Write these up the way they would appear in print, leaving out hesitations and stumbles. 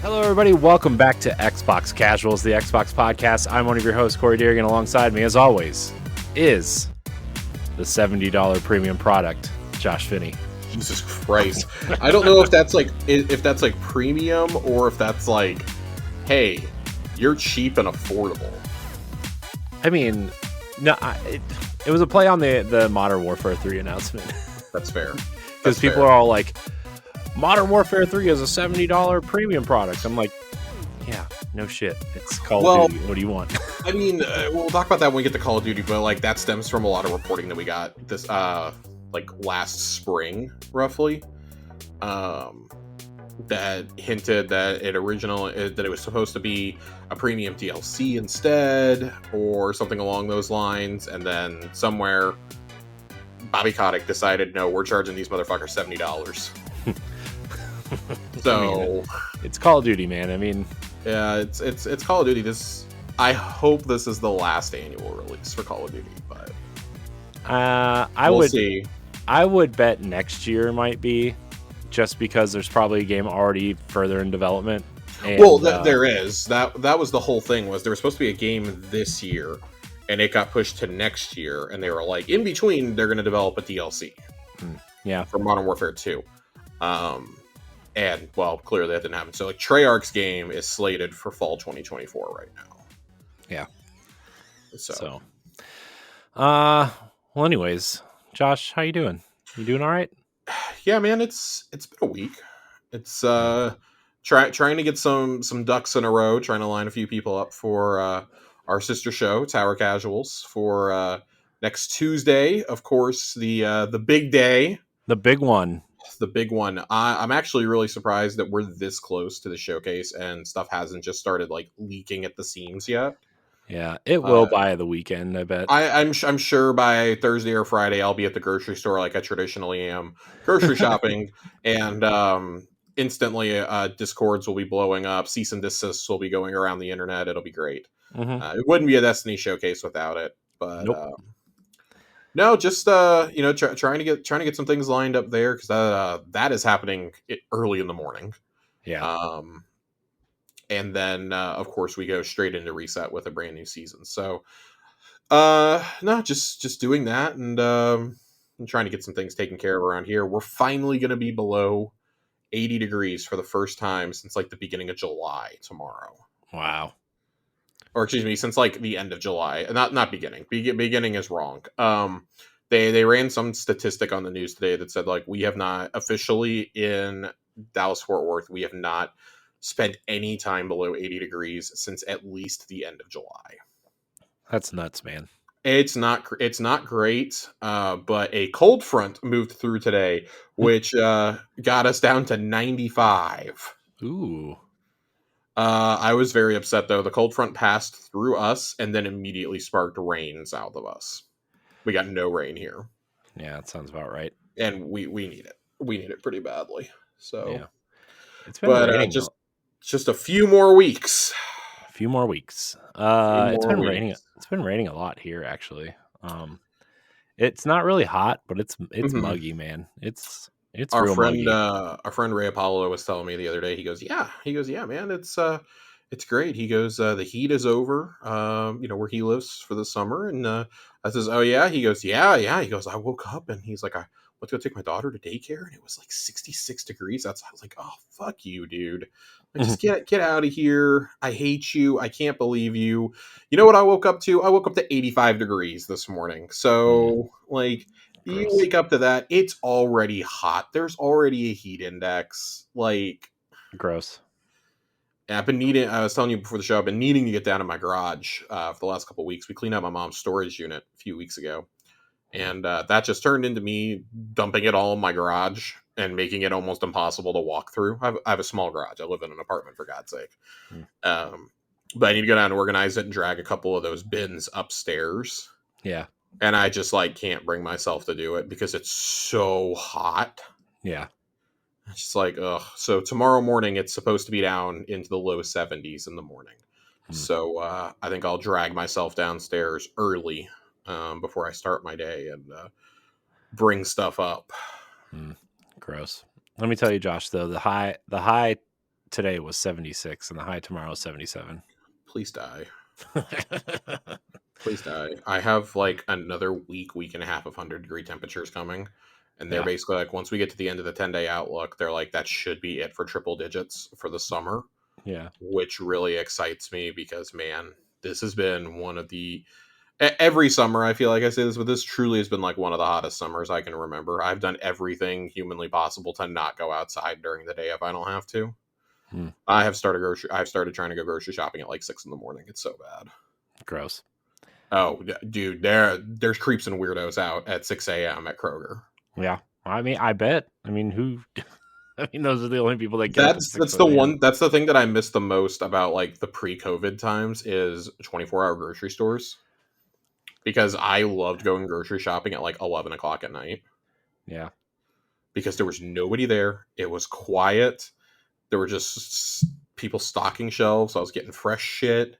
Hello, everybody. Welcome back to Xbox Casuals, the Xbox podcast. I'm one of your hosts, Corey Deerigan. Alongside me, as always, is the $70 premium product, Josh Finney. Jesus Christ! I don't know if that's like premium or if that's like, hey, you're cheap and affordable. I mean, no, it was a play on the Modern Warfare 3 announcement. That's fair. Because people are all like, Modern Warfare 3 is a $70 premium product. I'm like, yeah, no shit. It's Call of Duty. What do you want? I mean, we'll talk about that when we get to Call of Duty, but like that stems from a lot of reporting that we got this like last spring, roughly. That hinted that it was supposed to be a premium DLC instead, or something along those lines, and then somewhere Bobby Kotick decided, no, we're charging these motherfuckers $70. So I mean, it's Call of Duty, man. I mean, yeah, it's Call of Duty. I hope this is the last annual release for Call of Duty, but we'll see. I would bet next year might be, just because there's probably a game already further in development. And, there is that was the whole thing. Was there was supposed to be a game this year, and it got pushed to next year, and they were like, in between, they're going to develop a DLC. Yeah, for Modern Warfare 2. And, well, clearly that didn't happen. So, like, Treyarch's game is slated for fall 2024 right now. Yeah. So. Well, anyways, Josh, how you doing? You doing all right? Yeah, man, it's been a week. It's trying to get some ducks in a row, trying to line a few people up for our sister show, Tower Casuals, for next Tuesday. Of course, the big day. The big one. The big one. I'm actually really surprised that we're this close to the showcase and stuff hasn't just started like leaking at the seams yet. Yeah, it will by the weekend, I bet. I'm sure by Thursday or Friday I'll be at the grocery store like I traditionally am, grocery shopping, and instantly discords will be blowing up, cease and desists will be going around the internet. It'll be great. It wouldn't be a Destiny showcase without it, but nope. No, just trying to get some things lined up there, because that is happening early in the morning. Yeah. And then of course we go straight into reset with a brand new season. So no, just doing that, and I'm trying to get some things taken care of around here. We're finally going to be below 80 degrees for the first time since like the beginning of July tomorrow. Wow. Or excuse me, since like the end of July. Not beginning. Beginning is wrong. They ran some statistic on the news today that said like we have not officially in Dallas-Fort Worth, we have not spent any time below 80 degrees since at least the end of July. That's nuts, man. It's not great, but a cold front moved through today, which got us down to 95. Ooh. I was very upset, though. The cold front passed through us and then immediately sparked rain south of us. We got no rain here. Yeah, that sounds about right. And we need it. We need it pretty badly. So, yeah. It's been raining. Just a few more weeks. A few more weeks. Raining. It's been raining a lot here, actually. It's not really hot, but it's muggy, man. It's our real friend, muggy. Our friend Ray Apollo was telling me the other day. He goes, yeah, man, it's great. He goes, the heat is over, where he lives for the summer. And I says, oh yeah. He goes, yeah. He goes, I woke up and he's like, I went to go take my daughter to daycare and it was like 66 degrees. I was like, oh fuck you, dude. Like, just get out of here. I hate you. I can't believe you. You know what I woke up to? I woke up to 85 degrees this morning. So like. Gross. You wake up to that, it's already hot. There's already a heat index. Like, gross. I was telling you before the show, I've been needing to get down to my garage for the last couple of weeks. We cleaned out my mom's storage unit a few weeks ago. And that just turned into me dumping it all in my garage and making it almost impossible to walk through. I have a small garage. I live in an apartment, for God's sake. But I need to go down and organize it and drag a couple of those bins upstairs. Yeah. And I just like can't bring myself to do it because it's so hot. Yeah. It's just like, ugh. So tomorrow morning, it's supposed to be down into the low 70s in the morning. So I think I'll drag myself downstairs early before I start my day and bring stuff up. Gross. Let me tell you, Josh, though, the high today was 76 and the high tomorrow is 77. Please die. Please die. I have like another week and a half of 100-degree temperatures coming. And they're Yeah. basically like, once we get to the end of the 10-day outlook, they're like, that should be it for triple digits for the summer, Yeah. which really excites me because, man, this has been one of the. Every summer, I feel like I say this, but this truly has been like one of the hottest summers I can remember. I've done everything humanly possible to not go outside during the day if I don't have to. Hmm. I've started trying to go grocery shopping at like 6 in the morning. It's so bad. Gross. Oh, dude, there's creeps and weirdos out at 6 a.m. at Kroger. Yeah. I mean, I bet. I mean, who? I mean, those are the only people that get up at That's 6 the a.m. one. That's the thing that I miss the most about like the pre-COVID times is 24-hour grocery stores, because I loved going grocery shopping at like 11 o'clock at night Yeah. because there was nobody there. It was quiet. There were just people stocking shelves. I was getting fresh shit.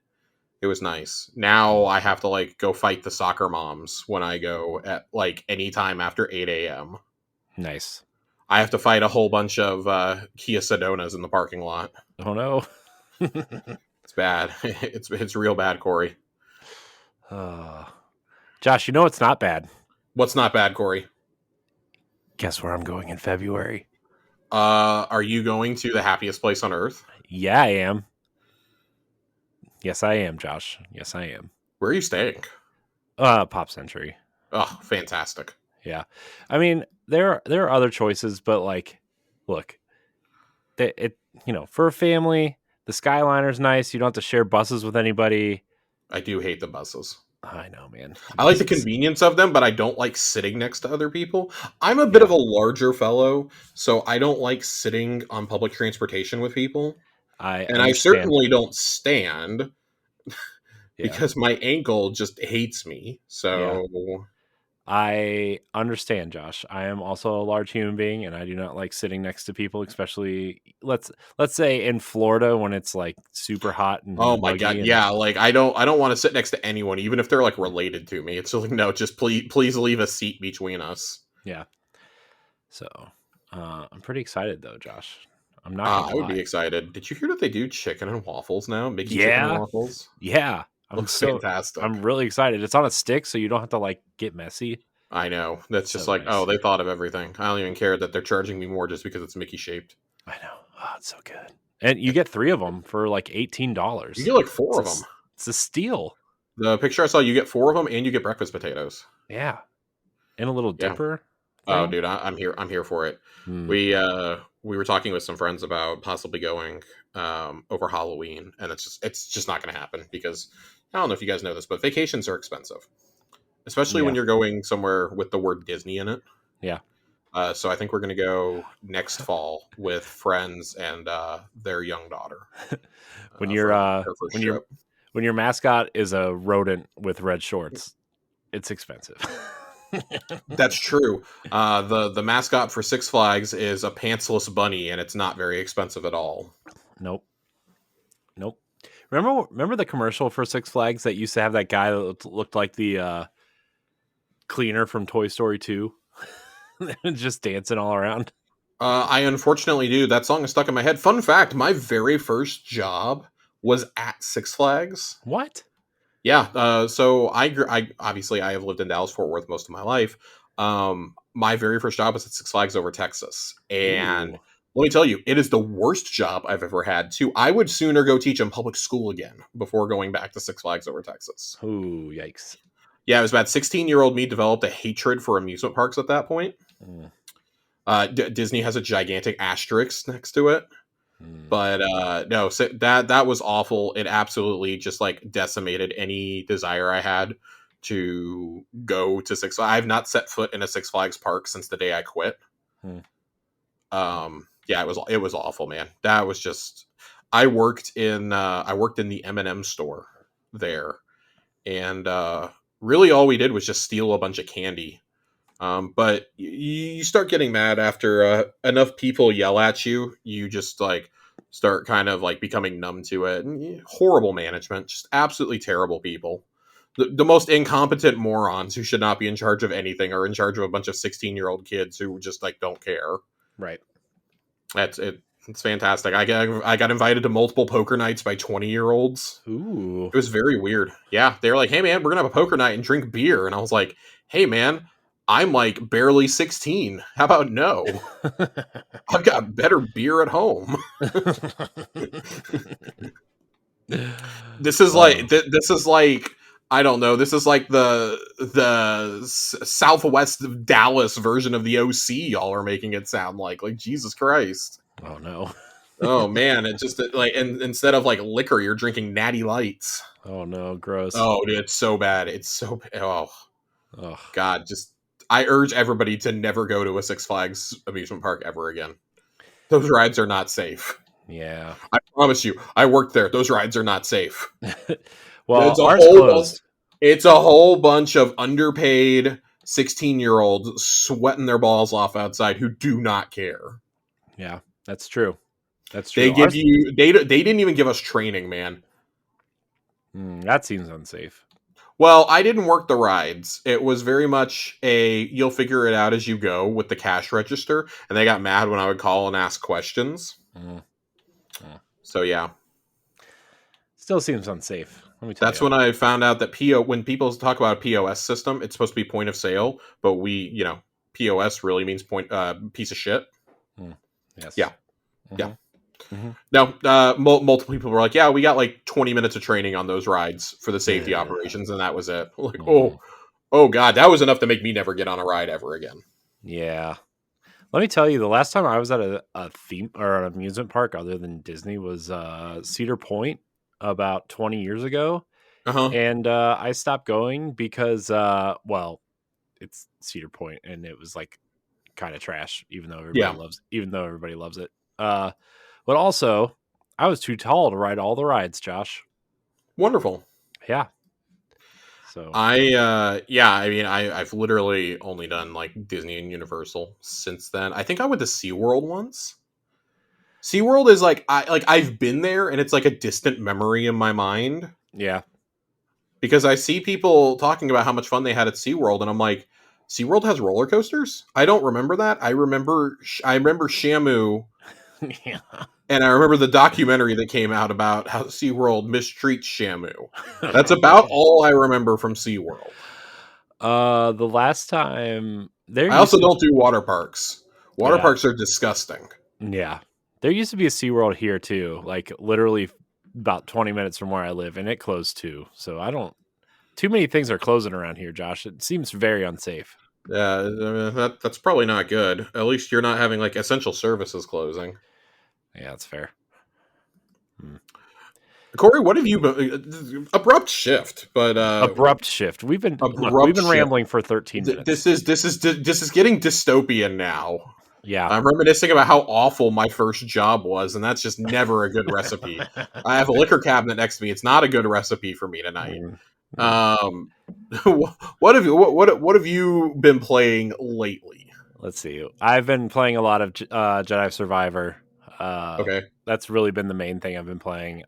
It was nice. Now I have to like go fight the soccer moms when I go at like any time after 8 a.m. Nice. I have to fight a whole bunch of Kia Sedonas in the parking lot. Oh, no. It's bad. It's real bad, Corey. Josh, you know it's not bad. What's not bad, Corey? Guess where I'm going in February? Are you going to the happiest place on earth? Yeah, I am. Yes, I am, Josh. Yes, I am. Where are you staying? Pop Century. Oh, fantastic. Yeah. I mean, there are other choices, but like, look, for a family, the Skyliner's nice. You don't have to share buses with anybody. I do hate the buses. I know, man. I like the convenience of them, but I don't like sitting next to other people. I'm a bit of a larger fellow, so I don't like sitting on public transportation with people. I And I understand. certainly don't stand Yeah. because my ankle just hates me. So I understand, Josh. I am also a large human being, and I do not like sitting next to people, especially let's say in Florida when it's like super hot and oh my muggy. god, And yeah, like I don't want to sit next to anyone, even if they're like related to me. It's just like, no, just please leave a seat between us. yeah. So I'm pretty excited though, Josh. I'm not gonna I would be lie. excited. Did you hear that they do chicken and waffles now? Mickey chicken and Yeah, waffles yeah. looks fantastic. I'm really excited. It's on a stick, so you don't have to like get messy. I know. That's just So like, oh, nice. they thought of everything. I don't even care that they're charging me more just because it's Mickey shaped. I know. Oh, it's so good. And you get 3 of them for like $18. You get like 4 of them. It's a steal. The picture I saw, you get 4 of them and you get breakfast potatoes. Yeah. And a little Yeah. dipper. Oh, Thing. dude, I'm here. I'm here for it. Mm. We were talking with some friends about possibly going over Halloween, and it's just not going to happen because I don't know if you guys know this, but vacations are expensive, especially when you're going somewhere with the word Disney in it. Yeah. So I think we're going to go next fall with friends and their young daughter. When your mascot is a rodent with red shorts, it's expensive. That's true. The mascot for Six Flags is a pantsless bunny, and it's not very expensive at all. Nope. Remember the commercial for Six Flags that used to have that guy that looked like the cleaner from Toy Story 2? Just dancing all around. I unfortunately do. That song is stuck in my head. Fun fact: my very first job was at Six Flags. What? Yeah. So I obviously I have lived in Dallas Fort Worth most of my life. My very first job was at Six Flags over Texas, and let me tell you, it is the worst job I've ever had. Too. I would sooner go teach in public school again before going back to Six Flags over Texas. Ooh, yikes! Yeah, it was bad. 16-year-old me developed a hatred for amusement parks at that point. Disney has a gigantic asterisk next to it. But no, so that was awful. It absolutely just like decimated any desire I had to go to Six Flags. I've not set foot in a Six Flags park since the day I quit. Yeah, it was awful, man. That was just. I worked in the M&M store there, and really all we did was just steal a bunch of candy. But you start getting mad after enough people yell at you. You just like start kind of like becoming numb to it. And horrible management, just absolutely terrible people. The most incompetent morons who should not be in charge of anything are in charge of a bunch of 16-year-old kids who just like don't care. Right. That's it. It's fantastic. I got invited to multiple poker nights by 20-year-olds. Ooh. It was very weird. Yeah, they were like, "Hey man, we're gonna have a poker night and drink beer," and I was like, "Hey man, I'm like barely 16. How about no? I've got better beer at home." This is like I don't know. This is like the Southwest of Dallas version of the OC. Y'all are making it sound like Jesus Christ. Oh no. Oh man, it just like and instead of like liquor, you're drinking Natty Lights. Oh no, gross. Oh, dude, it's so bad. It's so oh Ugh. God. Just I urge everybody to never go to a Six Flags amusement park ever again. Those rides are not safe. Yeah. I promise you. I worked there. Those rides are not safe. Well, It's a ours whole closed. it's a whole bunch of underpaid 16-year-olds sweating their balls off outside who do not care. Yeah, that's true. That's true. They give you they didn't even give us training, man. That seems unsafe. Well, I didn't work the rides. It was very much a you'll figure it out as you go with the cash register, and they got mad when I would call and ask questions. So yeah. Still seems unsafe. Let me tell That's you. when I found out that when people talk about a POS system, it's supposed to be point of sale, but POS really means piece of shit. Yes. Yeah. Mm-hmm. Yeah. Mm-hmm. Now, multiple people were like, yeah, we got like 20 minutes of training on those rides for the safety operations, and that was it. Like, oh God, that was enough to make me never get on a ride ever again. Yeah. Let me tell you, the last time I was at a theme or an amusement park other than Disney was Cedar Point about 20 years ago. And I stopped going because, it's Cedar Point and it was like kind of trash, even though everybody loves it. But also, I was too tall to ride all the rides, Josh. Wonderful. Yeah. So I've literally only done like Disney and Universal since then. I think I went to SeaWorld once. SeaWorld is I've been there and it's like a distant memory in my mind. Yeah. Because I see people talking about how much fun they had at SeaWorld and I'm like, SeaWorld has roller coasters? I don't remember that. I remember Shamu. Yeah. And I remember the documentary that came out about how SeaWorld mistreats Shamu. That's about all I remember from SeaWorld. The last time I also don't do water parks. Water parks are disgusting. Yeah. There used to be a SeaWorld here too, like literally about 20 minutes from where I live, and it closed too. So too many things are closing around here, Josh. It seems very unsafe. Yeah, that's probably not good. At least you're not having like essential services closing. Yeah, that's fair. Corey, what have you been abrupt shift? But abrupt shift. We've been rambling for 13 minutes. This is getting dystopian now. Yeah, I'm reminiscing about how awful my first job was, and that's just never a good recipe. I have a liquor cabinet next to me. It's not a good recipe for me tonight. What have you been playing lately? Let's see. I've been playing a lot of Jedi Survivor. Okay, that's really been the main thing I've been playing.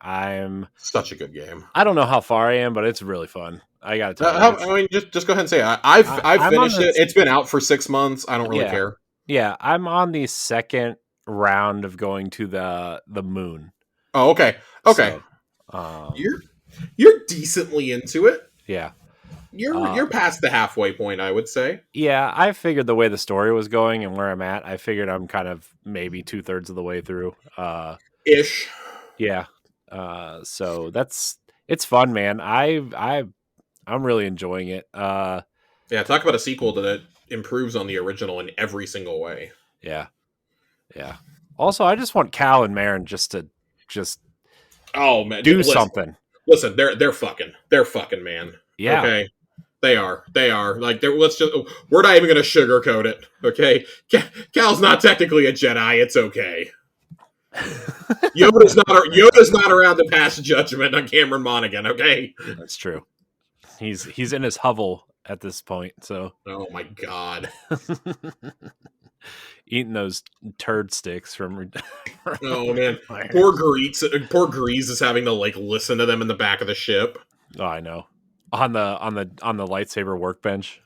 Such a good game. I don't know how far I am, but it's really fun. I gotta tell you. I mean, just go ahead and say it. I've finished it. It's been out for 6 months. I don't really care. Yeah, I'm on the second round of going to the moon. Oh, okay. Okay. So, you're decently into it. Yeah. You're past the halfway point, I would say. Yeah, I figured the way the story was going and where I'm at, I figured I'm kind of maybe 2/3 of the way through. Ish. Yeah. So it's fun, man. I'm really enjoying it. Yeah, talk about a sequel that improves on the original in every single way. Yeah. Yeah. Also, I just want Cal and Marin just oh man, do something. Listen, they're fucking man. Yeah. Okay. They are. Like we're not even gonna sugarcoat it. Okay. Cal's not technically a Jedi, it's okay. Yoda's not around to pass judgment on Cameron Monaghan, okay? That's true. He's in his hovel at this point, so oh my god. Eating those turd sticks from oh man. Poor Grease is having to like listen to them in the back of the ship. Oh, I know. On the lightsaber workbench.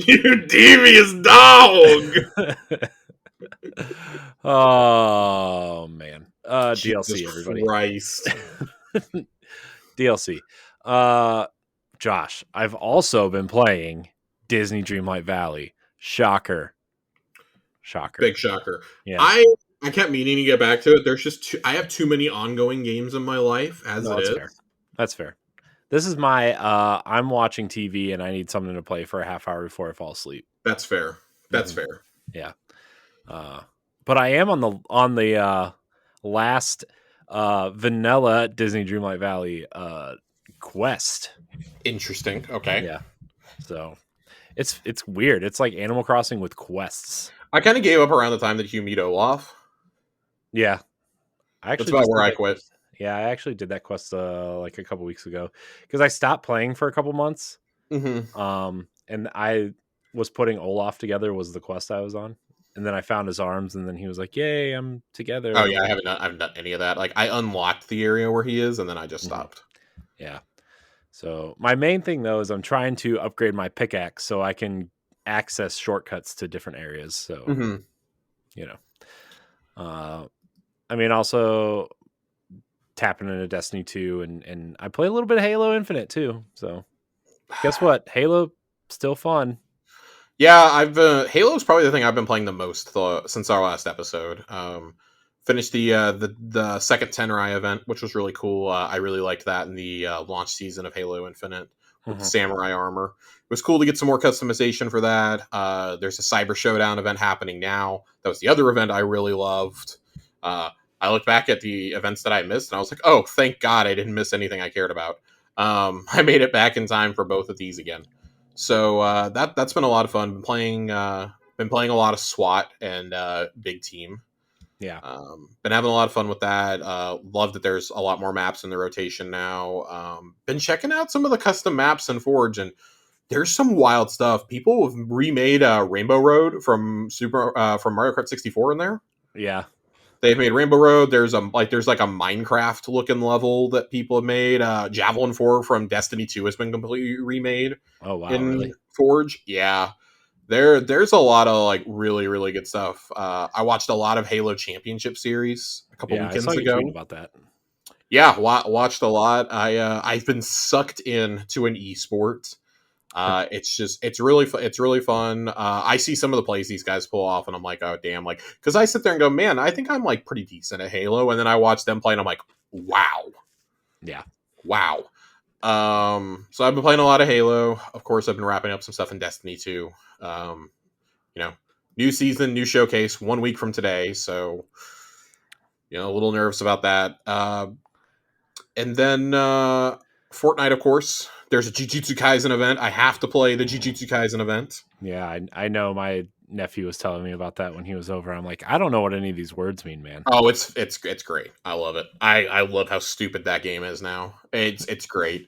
You devious dog. Oh man. Jesus DLC, everybody. Christ. DLC. Josh, I've also been playing Disney Dreamlight Valley. Shocker. Big shocker. Yeah. I kept meaning to get back to it. There's just I have too many ongoing games in my life as No, it that's is. fair. That's fair. This is my I'm watching TV and I need something to play for a half hour before I fall asleep. That's fair. That's Mhm. fair. Yeah. But I am on the last vanilla Disney Dreamlight Valley quest. Interesting. Okay. Yeah. So it's weird. It's like Animal Crossing with quests. I kind of gave up around the time that you meet Olaf. Yeah. I That's actually about just where did I that quit. quest. Yeah, I actually did that quest like a couple weeks ago because I stopped playing for a couple months. Mm-hmm. And I was putting Olaf together was the quest I was on. And then I found his arms and then he was like, "Yay, I'm Oh together." yeah, I haven't done any of that. Like I unlocked the area where he is, and then I just Mhm. stopped. Yeah. So my main thing though is I'm trying to upgrade my pickaxe so I can access shortcuts to different areas. So, Mm-hmm. you know, uh, I mean, also tapping into Destiny 2 and I play a little bit of Halo Infinite too. So guess what? Halo still fun. Yeah, I've Halo's probably the thing I've been playing the most since our last episode. Finished the second Tenrai event, which was really cool. I really liked that in the launch season of Halo Infinite with the Mhm. samurai armor. It was cool to get some more customization for that. There's a Cyber Showdown event happening now. That was the other event I really loved. Uh, I looked back at the events that I missed, and I was like, "Oh, thank God I didn't miss anything I cared about." I made it back in time for both of these again. So that's been a lot of fun. Been playing a lot of SWAT and Big Team. Yeah. Been having a lot of fun with that. Love that there's a lot more maps in the rotation now. Been checking out some of the custom maps in Forge, and there's some wild stuff. People have remade Rainbow Road from Mario Kart 64 in there. Yeah. They've made Rainbow Road. There's like a Minecraft looking level that people have made. Javelin 4 from Destiny 2 has been completely remade Oh wow, in really? Forge. Yeah. There's a lot of like really, really good stuff. I watched a lot of Halo Championship Series a couple Yeah, I saw weekends you tweet ago. about that. Yeah, watched a lot. I've been sucked in to an esport. It's really fun. I see some of the plays these guys pull off, and I'm like, oh damn, like because I sit there and go, man, I think I'm like pretty decent at Halo, and then I watch them play, and I'm like, wow, Yeah. wow. So I've been playing a lot of Halo. Of course, I've been wrapping up some stuff in Destiny too. You know, new season, new showcase, 1 week from today. So a little nervous about that. And then Fortnite, of course. There's a Jujutsu Kaisen event. I have to play the Jujutsu Kaisen event. Yeah, I know my nephew was telling me about that when he was over. I'm like, I don't know what any of these words mean, man. Oh, it's great. I love it. I love how stupid that game is now. It's great.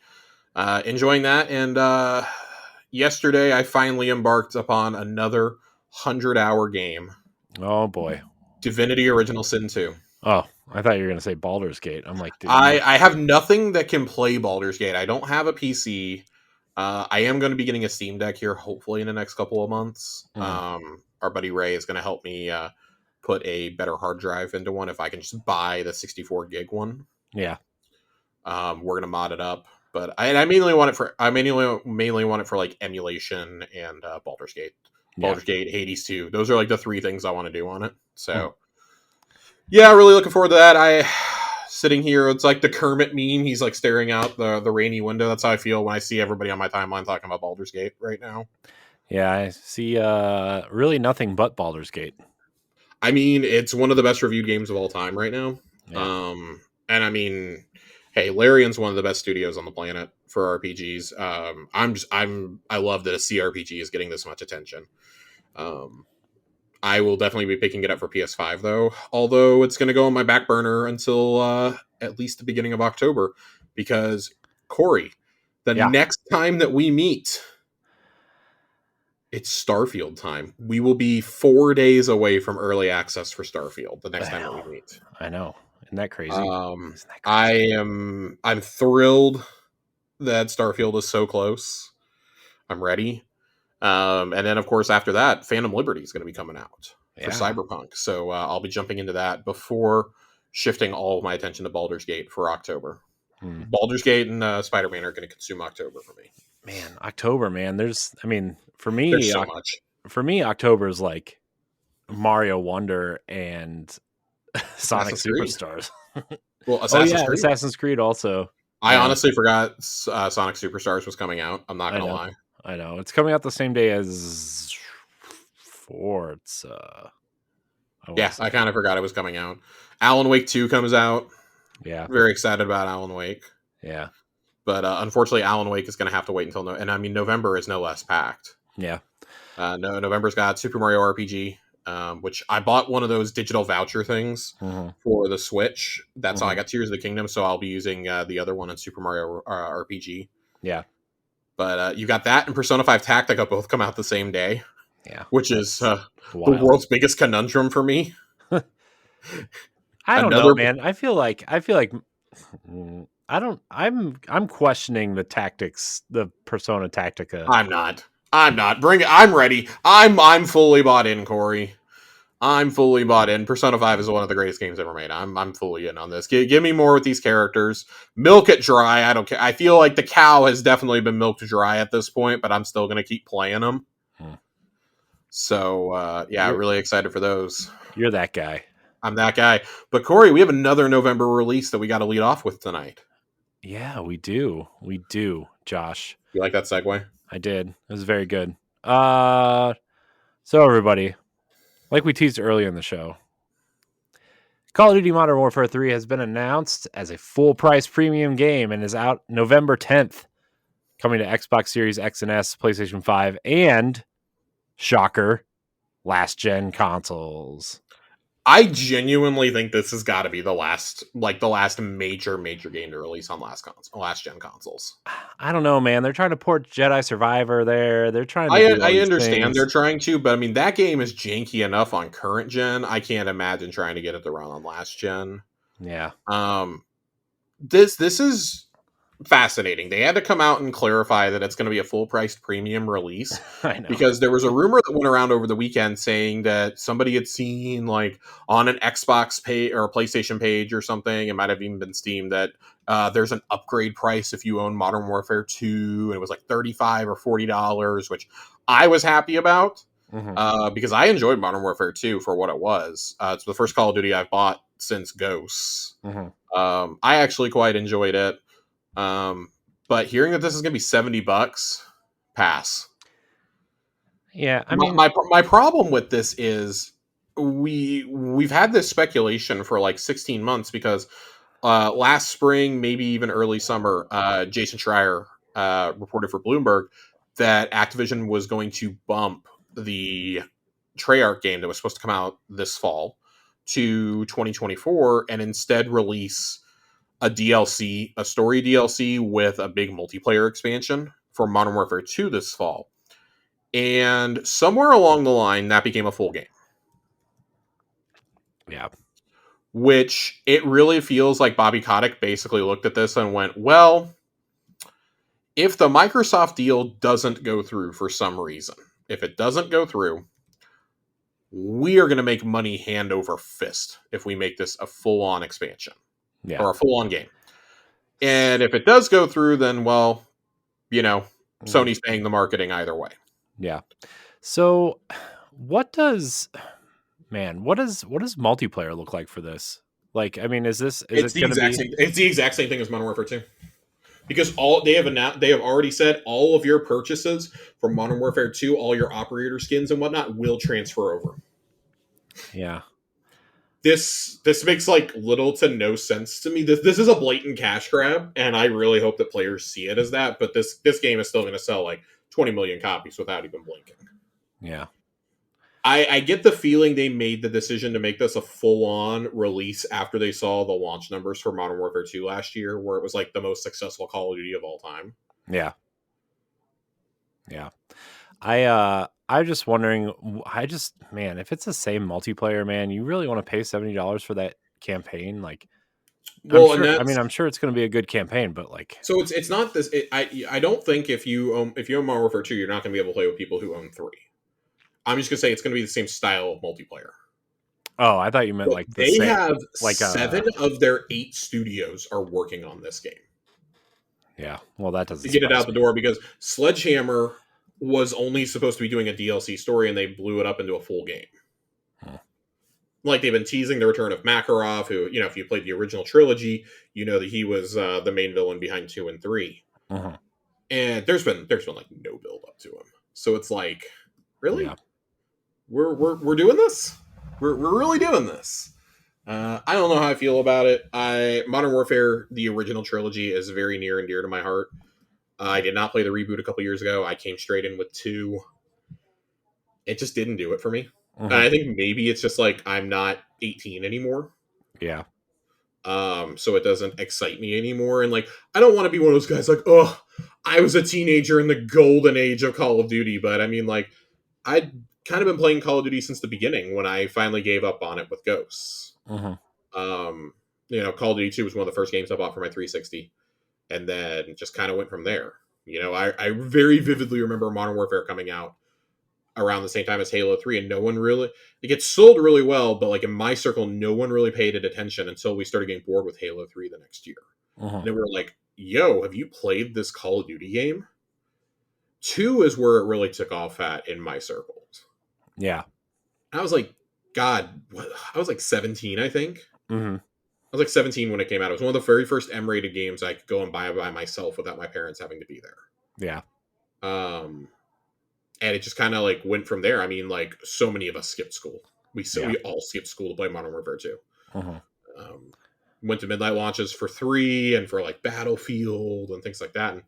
Enjoying that. And yesterday, I finally embarked upon another 100-hour game. Oh boy. Divinity Original Sin 2. Oh, I thought you were gonna say Baldur's Gate. I'm like, dude, you. I have nothing that can play Baldur's Gate. I don't have a PC. I am going to be getting a Steam Deck here, hopefully in the next couple of months. Mhm. Our buddy Ray is going to help me put a better hard drive into one if I can just buy the 64 gig one. Yeah. We're going to mod it up, but I mainly want it for mainly want it for like emulation and Baldur's Gate, Yeah. Hades 2. Those are like the three things I want to do on it. Hmm. So yeah, really looking forward to that. I sitting here, it's like the Kermit meme. He's like staring out the rainy window. That's how I feel when I see everybody on my timeline talking about Baldur's Gate right now. Yeah, I see really nothing but Baldur's Gate. I mean, it's one of the best reviewed games of all time right now. Yeah. And I mean, hey, Larian's one of the best studios on the planet for RPGs. I love that a CRPG is getting this much attention. Um, I will definitely be picking it up for PS5 though, although it's going to go on my back burner until at least the beginning of October because Corey, the Yeah. next time that we meet, it's Starfield time. We will be 4 days away from early access for Starfield the next I time that we know. meet. I know. Isn't that crazy? Isn't that I crazy? I'm thrilled that Starfield is so close. I'm ready. And then of course after that, Phantom Liberty is going to be coming out. for Yeah. Cyberpunk. So I'll be jumping into that before shifting all of my attention to Baldur's Gate for October. Baldur's Gate and Spider-Man are going to consume October for me. Man, October, man. There's so much. For me, October is like Mario Wonder and Sonic Assassin's Creed. Superstars. Well, Oh Assassin's yeah, Creed. Assassin's Creed also. I Yeah, honestly forgot Sonic Superstars was coming out. I'm not I gonna know. lie. I know. It's coming out the same day as Forza. I want Yeah, to say. I kind of forgot it was coming out. Alan Wake 2 comes out. Yeah. Very excited about Alan Wake. Yeah. But unfortunately, Alan Wake is going to have to wait until and I mean November is no less packed. Yeah. No, November's got Super Mario RPG, which I bought one of those digital voucher things for the Switch. That's how I got Tears of the Kingdom, so I'll be using the other one in Super Mario RPG. Yeah. But you got that and Persona 5 Tactica both come out the same day. Yeah. Which is the world's biggest conundrum for me. I don't know, man. I feel like I'm questioning the tactics, the Persona Tactica. I'm not. Bring it. I'm ready. I'm fully bought in, Corey. I'm fully bought in. Persona 5 is one of the greatest games ever made. I'm fully in on this. Give me more with these characters. Milk it dry. I don't care. I feel like the cow has definitely been milked dry at this point, but I'm still going to keep playing them. So, yeah, really excited for those. You're that guy. I'm that guy. But, Corey, we have another November release that we got to lead off with tonight. Yeah, we do. We do, Josh. You like that segue? I did. It was very good. So, everybody, like we teased earlier in the show, Call of Duty Modern Warfare 3 has been announced as a full-price premium game and is out November 10th, coming to Xbox Series X and S, PlayStation 5, and, shocker, last-gen consoles. I genuinely think this has got to be the last major game to release on last gen consoles. I don't know, man. They're trying to port Jedi Survivor there. They're trying to. I understand they're trying to, but I mean that game is janky enough on current gen. I can't imagine trying to get it to run on last gen. Yeah. This is fascinating. They had to come out and clarify that it's going to be a full-priced premium release. I know. Because there was a rumor that went around over the weekend saying that somebody had seen like on an Xbox page or a PlayStation page or something, it might have even been Steam, that there's an upgrade price if you own Modern Warfare 2, and it was like $35 or $40, which I was happy about because I enjoyed Modern Warfare 2 for what it was. It's the first Call of Duty I've bought since Ghosts. I actually quite enjoyed it. But hearing that this is going to be $70, pass. Yeah, I mean, my problem with this is we've had this speculation for like 16 months because last spring, maybe even early summer, Jason Schreier reported for Bloomberg that Activision was going to bump the Treyarch game that was supposed to come out this fall to 2024 and instead release a DLC, a story DLC with a big multiplayer expansion for Modern Warfare 2 this fall. And somewhere along the line, that became a full game. Yeah. Which it really feels like Bobby Kotick basically looked at this and went, well, if the Microsoft deal doesn't go through for some reason, if it doesn't go through, we are going to make money hand over fist if we make this a full-on expansion or a full-on game. And if it does go through, then, well, you know, Sony's paying the marketing either way. Yeah. So what does multiplayer look like for this? Like, I mean, it's the exact same thing as Modern Warfare 2. Because they have already said all of your purchases from Modern Warfare 2, all your operator skins and whatnot will transfer over. Yeah. This makes like little to no sense to me. This is a blatant cash grab, and I really hope that players see it as that. But this game is still going to sell like 20 million copies without even blinking. Yeah. I get the feeling they made the decision to make this a full-on release after they saw the launch numbers for Modern Warfare 2 last year, where it was like the most successful Call of Duty of all time. Yeah. Yeah. I'm just wondering, man, if it's the same multiplayer, man, you really want to pay $70 for that campaign? Like, I'm sure it's going to be a good campaign, but like, so it's not this. I don't think if you own Modern Warfare 2, you're not going to be able to play with people who own 3. I'm just gonna say it's gonna be the same style of multiplayer. Oh, I thought you meant But like the they same, have like 7 of their 8 studios are working on this game yeah. Well, that to doesn't get it surprise out the me. door because Sledgehammer was only supposed to be doing a DLC story and they blew it up into a full game. Hmm. Like they've been teasing the return of Makarov, who, you know, if you played the original trilogy, you know that he was the main villain behind 2 and 3. Mm-hmm. And there's been like no build up to him. So it's like, Yeah. really? We're doing this? We're really doing this. I don't know how I feel about it. Modern Warfare, the original trilogy, is very near and dear to my heart. I did not play the reboot a couple years ago. I came straight in with 2. It just didn't do it for me. Mm-hmm. I think maybe it's just like I'm not 18 anymore. Yeah. So it doesn't excite me anymore. And like, I don't want to be one of those guys like, oh, I was a teenager in the golden age of Call of Duty. But I mean, like, I'd kind of been playing Call of Duty since the beginning when I finally gave up on it with Ghosts. Mm-hmm. Um, you know, Call of Duty 2 was one of the first games I bought for my 360, and then just kind of went from there. You know, I very vividly remember Modern Warfare coming out around the same time as Halo 3, and no one really, it gets sold really well, but like in my circle, no one really paid it attention until we started getting bored with Halo 3 the next year. Mm-hmm. And then we were like, yo, have you played this Call of Duty game? 2 is where it really took off at in my circles. Yeah. I was like, God, what? I was like 17, I think. Mm-hmm. I was like 17 when it came out. It was one of the very first M-rated games I could go and buy by myself without my parents having to be there. Yeah. Um, and it just kind of like went from there. I mean, like so many of us skipped school. Yeah. We all skipped school to play Modern Warfare 2. Mm-hmm. Went to midnight launches for 3 and for like Battlefield and things like that. And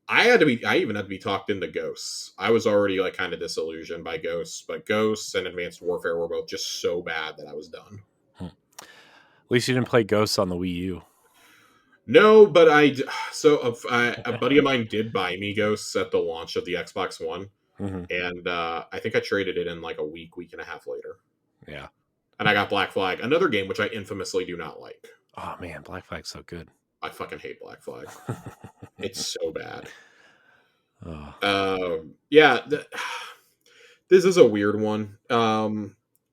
I even had to be talked into Ghosts. I was already like kind of disillusioned by Ghosts, but Ghosts and Advanced Warfare were both just so bad that I was done. At least you didn't play Ghosts on the Wii U. No, but a buddy of mine did buy me Ghosts at the launch of the Xbox One, Mm-hmm. and I think I traded it in like a week and a half later. Yeah. And I got Black Flag, another game which I infamously do not like. Oh man, Black Flag's so good. I fucking hate Black Flag. It's so bad. Oh. Yeah, this is a weird one.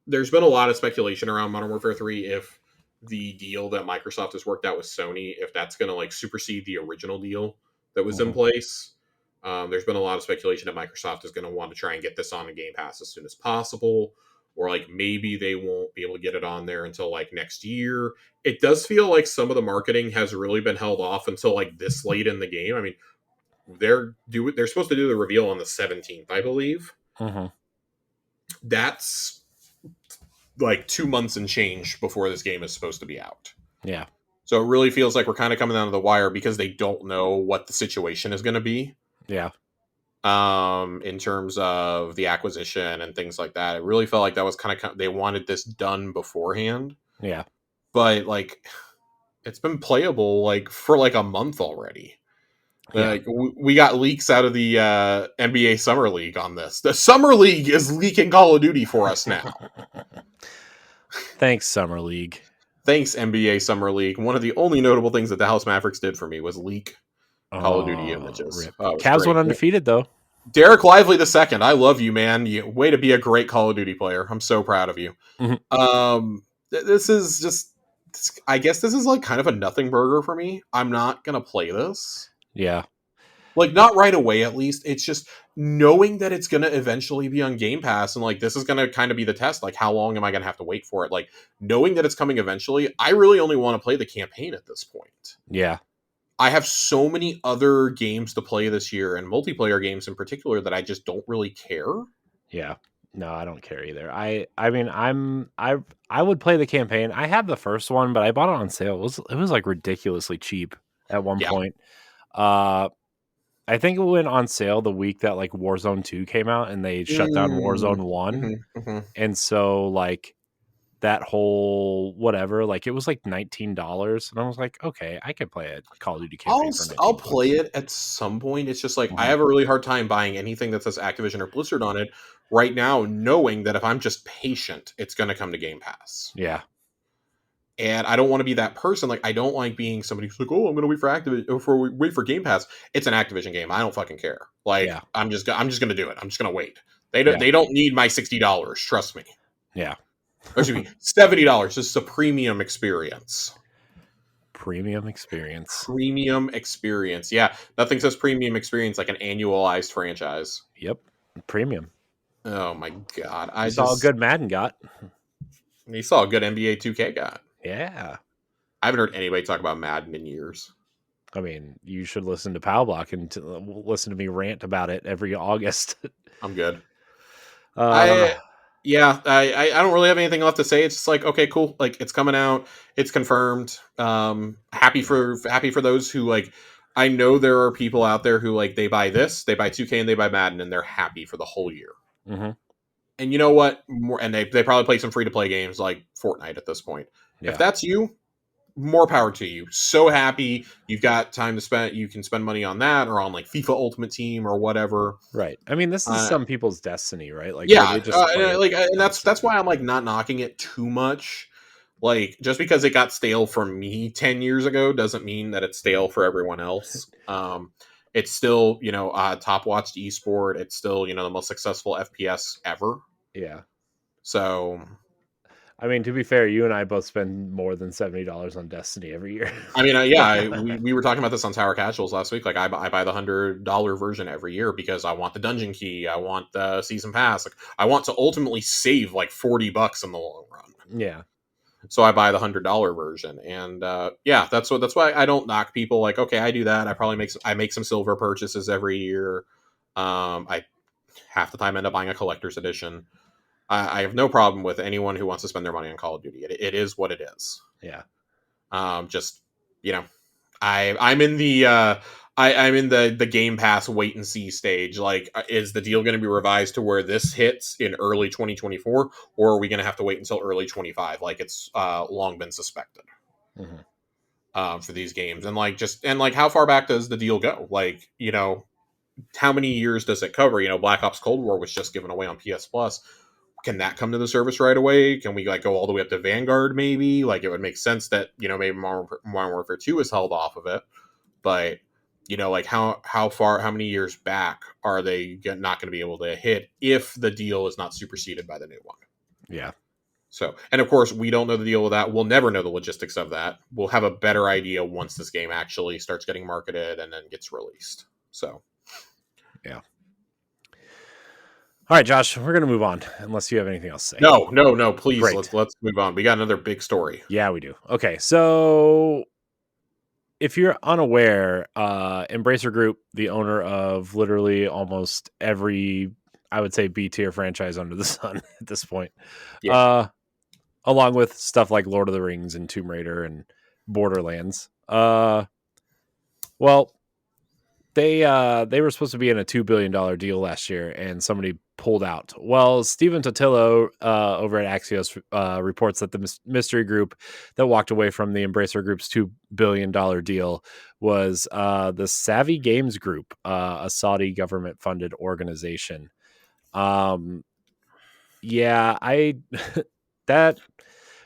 There's been a lot of speculation around Modern Warfare 3 if the deal that Microsoft has worked out with Sony, if that's going to like supersede the original deal that was in place. There's been a lot of speculation that Microsoft is going to want to try and get this on the Game Pass as soon as possible, or like maybe they won't be able to get it on there until like next year. It does feel like some of the marketing has really been held off until like this late in the game. I mean, they're supposed to do the reveal on the 17th, I believe. Mm-hmm. That's like 2 months and change before this game is supposed to be out. Yeah. So it really feels like we're kind of coming down to the wire because they don't know what the situation is going to be. Yeah. In terms of the acquisition and things like that. It really felt like that was kind of, they wanted this done beforehand. Yeah. But like, it's been playable like for like a month already. Yeah. Like we got leaks out of the NBA Summer League on this. The Summer League is leaking Call of Duty for us now. Thanks, Summer League. Thanks, NBA Summer League. One of the only notable things that the Dallas Mavericks did for me was leak Call of Duty images. Cavs went undefeated, though. Derek Lively II, I love you, man. Way to be a great Call of Duty player. I'm so proud of you. Mm-hmm. This is just, I guess this is like kind of a nothing burger for me. I'm not going to play this. Yeah. Like, not right away, at least. It's just knowing that it's going to eventually be on Game Pass, and, like, this is going to kind of be the test. Like, how long am I going to have to wait for it? Like, knowing that it's coming eventually, I really only want to play the campaign at this point. Yeah. I have so many other games to play this year, and multiplayer games in particular, that I just don't really care. Yeah. No, I don't care either. I mean, I would play the campaign. I had the first one, but I bought it on sale. It was like ridiculously cheap at one point. I think it went on sale the week that like Warzone 2 came out and they shut down Warzone 1. And so like that whole whatever, like it was like $19. And I was like, okay, I could play a Call of Duty campaign for $19. I'll play it at some point. It's just like I have a really hard time buying anything that says Activision or Blizzard on it right now, knowing that if I'm just patient, it's going to come to Game Pass. Yeah. And I don't want to be that person. Like, I don't like being somebody who's like, oh, I'm going to wait for wait for Game Pass. It's an Activision game. I don't fucking care. Like, yeah. I'm just going to do it. I'm just going to wait. Yeah. They don't need my $60. Trust me. Yeah. Or excuse me, $70. This is a premium experience. Premium experience. Premium experience. Yeah, nothing says premium experience like an annualized franchise. Yep. Premium. Oh my god! You saw a good Madden got. You saw a good NBA 2K got. Yeah. I haven't heard anybody talk about Madden in years. I mean, you should listen to Pow Block and listen to me rant about it every August. I'm good. uh, I yeah, I don't really have anything left to say. It's just like, okay, cool. Like it's coming out, it's confirmed. Happy for those who like. I know there are people out there who like they buy this, they buy 2K and they buy Madden, and they're happy for the whole year. mm-hmm. And you know what? And they probably play some free to play games like Fortnite at this point. If Yeah. that's you, more power to you. So happy you've got time to spend. You can spend money on that or on like FIFA Ultimate Team or whatever. Right. I mean, this is some people's destiny, right? Like where Yeah, they just play it and that's constantly. why I'm like not knocking it too much. Like just because it got stale for me 10 years ago doesn't mean that it's stale for everyone else. It's still top watched esport. It's still the most successful FPS ever. Yeah. So I mean, to be fair, you and I both spend more than $70 on Destiny every year. I mean, yeah, we were talking about this on Tower Casuals last week. Like, I buy the $100 version every year because I want the dungeon key, I want the season pass, like I want to ultimately save like $40 in the long run. Yeah, So I buy the $100 version, and yeah, that's why I don't knock people. Like, okay, I do that. I make some silver purchases every year. I half the time end up buying a collector's edition. I have no problem with anyone who wants to spend their money on Call of Duty. It is what it is. yeah, Just you know, I'm in the I'm in the Game Pass wait and see stage. Like, is the deal going to be revised to where this hits in early 2024, or are we going to have to wait until early 25, like it's long been suspected mm-hmm. For these games? And like how far back does the deal go? Like how many years does it cover? Black Ops Cold War was just given away on PS Plus. Can that come to the service right away? Can we like go all the way up to Vanguard? Maybe like it would make sense that maybe Modern Warfare 2 is held off of it, but like how many years back are they not going to be able to hit if the deal is not superseded by the new one? Yeah. So, and of course, we don't know the deal with that. We'll never know the logistics of that. We'll have a better idea once this game actually starts getting marketed and then gets released. So, yeah. All right, Josh, we're going to move on unless you have anything else to say. No, please. Great. Let's move on. We got another big story. Yeah, we do. Okay. So if you're unaware, Embracer Group, the owner of literally almost every, I would say, B tier franchise under the sun at this point, Yeah. Along with stuff like Lord of the Rings and Tomb Raider and Borderlands. Well, they were supposed to be in a $2 billion deal last year, and somebody pulled out. Well, Steven Totillo over at Axios reports that the mystery group that walked away from the Embracer Group's $2 billion deal was the Savvy Games Group, a Saudi government-funded organization. Yeah, that.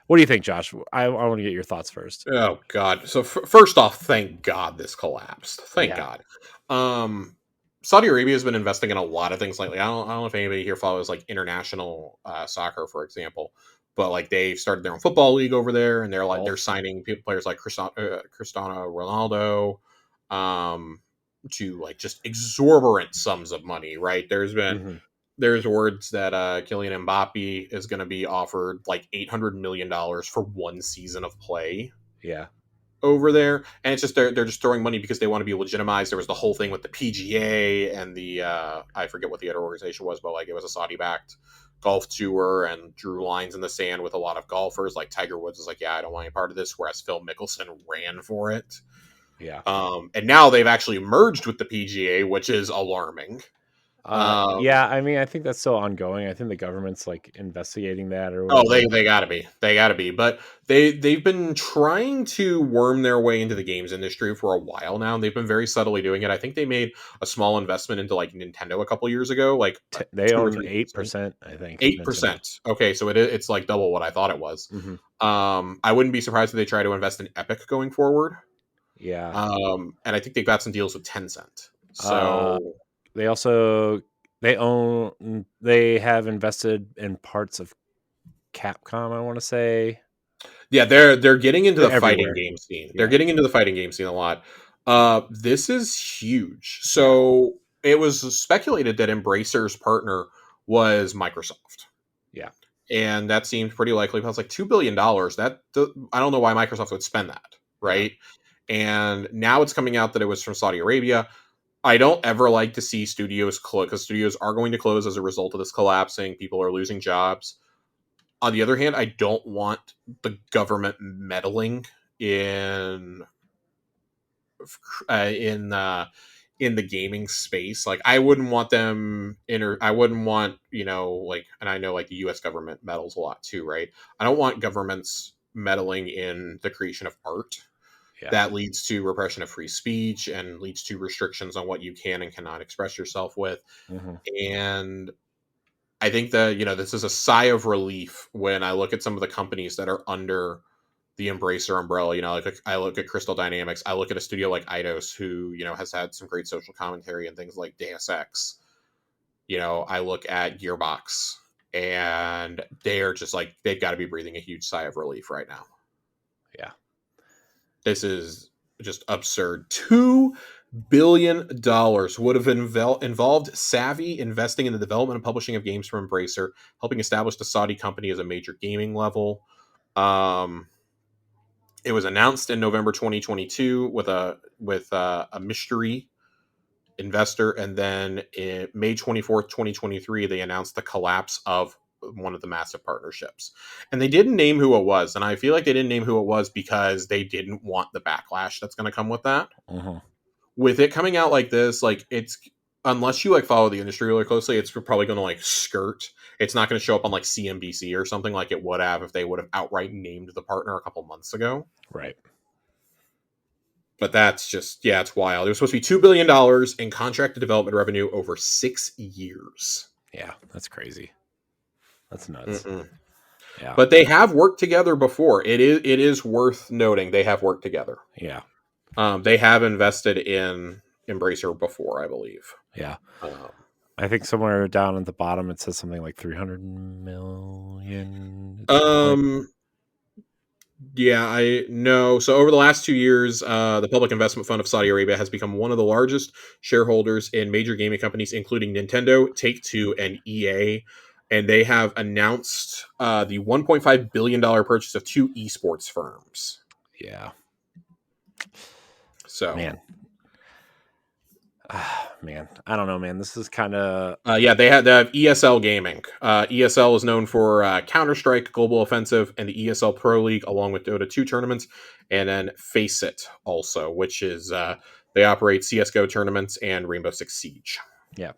What do you think, Josh? I want to get your thoughts first. Oh God! So first off, thank God this collapsed. Thank Yeah. God. Saudi Arabia has been investing in a lot of things lately. I don't know if anybody here follows like international soccer, for example, but like they've started their own football league over there, and they're signing players like Cristiano Ronaldo to like just exorbitant sums of money. Right? There's words that Kylian Mbappe is going to be offered like $800 million for one season of play. Yeah. Over there, and it's just they're just throwing money because they want to be legitimized. There was the whole thing with the PGA and the I forget what the other organization was, but like it was a Saudi backed golf tour and drew lines in the sand with a lot of golfers. Like Tiger Woods was like, yeah, I don't want any part of this, whereas Phil Mickelson ran for it. Yeah. And now they've actually merged with the PGA, which is alarming. Yeah, I mean, I think that's still ongoing. I think the government's like investigating that or Oh, whatever. they gotta be, but they've been trying to worm their way into the games industry for a while now. They've been very subtly doing it. I think they made a small investment into like Nintendo a couple years ago, like They 2 or own 3%. 8%, I think. 8%. Okay, so it's like double what I thought it was. Mm-hmm. I wouldn't be surprised if they try to invest in Epic going forward. Yeah. And I think they've got some deals with Tencent. Uh, So they also They have invested in parts of Capcom, I want to say. Yeah, they're getting into They're the fighting everywhere. game scene. They're Yeah. getting into the fighting game scene a lot. This is huge. Yeah. So it was speculated that Embracer's partner was Microsoft, Yeah. and that seemed pretty likely. But I was like $2 billion. I don't know why Microsoft would spend that, Yeah. right? And now it's coming out that it was from Saudi Arabia. I don't ever like to see studios close, because studios are going to close as a result of this collapsing. People are losing jobs. On the other hand, I don't want the government meddling in uh, in uh, in the gaming space. Like, I wouldn't want them I wouldn't want, like, and I know, like, the U.S. government meddles a lot too, right? I don't want governments meddling in the creation of art. Yeah. That leads to repression of free speech and leads to restrictions on what you can and cannot express yourself with. Hmm. And I think that, this is a sigh of relief when I look at some of the companies that are under the Embracer umbrella. Like, I look at Crystal Dynamics, I look at a studio like Eidos, who, has had some great social commentary and things like Deus Ex. I look at Gearbox, and they're just like, they've got to be breathing a huge sigh of relief right now. Yeah. This is just absurd. $2 billion would have involved Savvy investing in the development and publishing of games for Embracer, helping establish the Saudi company as a major gaming level. Um, it was announced in November 2022 with a mystery investor, and then in May 24th, 2023, they announced the collapse of one of the massive partnerships. And they didn't name who it was, and I feel like they didn't name who it was because they didn't want the backlash that's going to come with that. Hmm. With it coming out like this, like, it's, unless you like follow the industry really closely, it's probably going to like skirt. It's not going to show up on like CNBC or something like it would have if they would have outright named the partner a couple months ago. Right. But that's just, yeah, it's wild. It was supposed to be $2 billion in contracted development revenue over 6 years. Yeah. That's crazy. That's nuts. Mm-mm. Yeah. But they have worked together before. It is worth noting they have worked together. Yeah. They have invested in Embracer before, I believe. Yeah. Um, I think somewhere down at the bottom it says something like 300 million at some point. um, Yeah, I know. So over the last 2 years, the Public Investment Fund of Saudi Arabia has become one of the largest shareholders in major gaming companies, including Nintendo, Take-Two, and EA. And they have announced the $1.5 billion purchase of two esports firms. Yeah. So, Man. Man. I don't know, man. This is kind of. yeah, they have ESL Gaming. ESL is known for Counter-Strike, Global Offensive, and the ESL Pro League, along with Dota 2 tournaments. And then Face It also, which is they operate CSGO tournaments and Rainbow Six Siege. Yeah.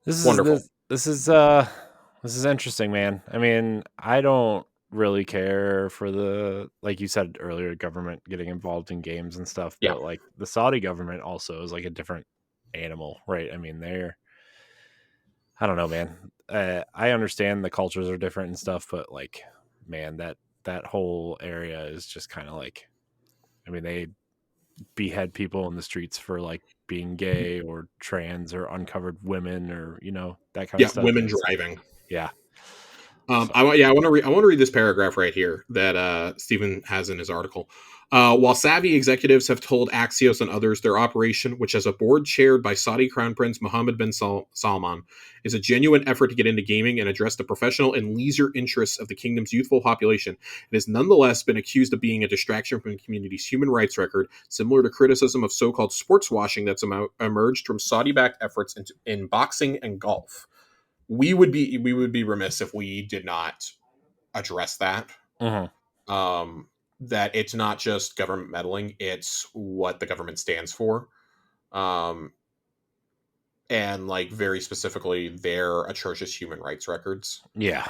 This is Wonderful. this this is interesting, man. I mean, I don't really care for the, like you said earlier, government getting involved in games and stuff, Yeah. but like the Saudi government also is like a different animal, right? I mean, I don't know, man. I understand the cultures are different and stuff, but like, man, that whole area is just kind of like, I mean, they behead people in the streets for like being gay or trans or uncovered women or that kind of Yeah, stuff. women And it's like, driving. yeah. So I want to read this paragraph right here that Stephen has in his article. While savvy executives have told Axios and others their operation, which has a board chaired by Saudi Crown Prince Mohammed bin Salman, is a genuine effort to get into gaming and address the professional and leisure interests of the kingdom's youthful population, it has nonetheless been accused of being a distraction from the community's human rights record, similar to criticism of so-called sports washing that's emerged from Saudi-backed efforts in boxing and golf. We would be remiss if we did not address that. mhm. Um, that it's not just government meddling; it's what the government stands for, um, and, like, very specifically their atrocious human rights records. Yeah.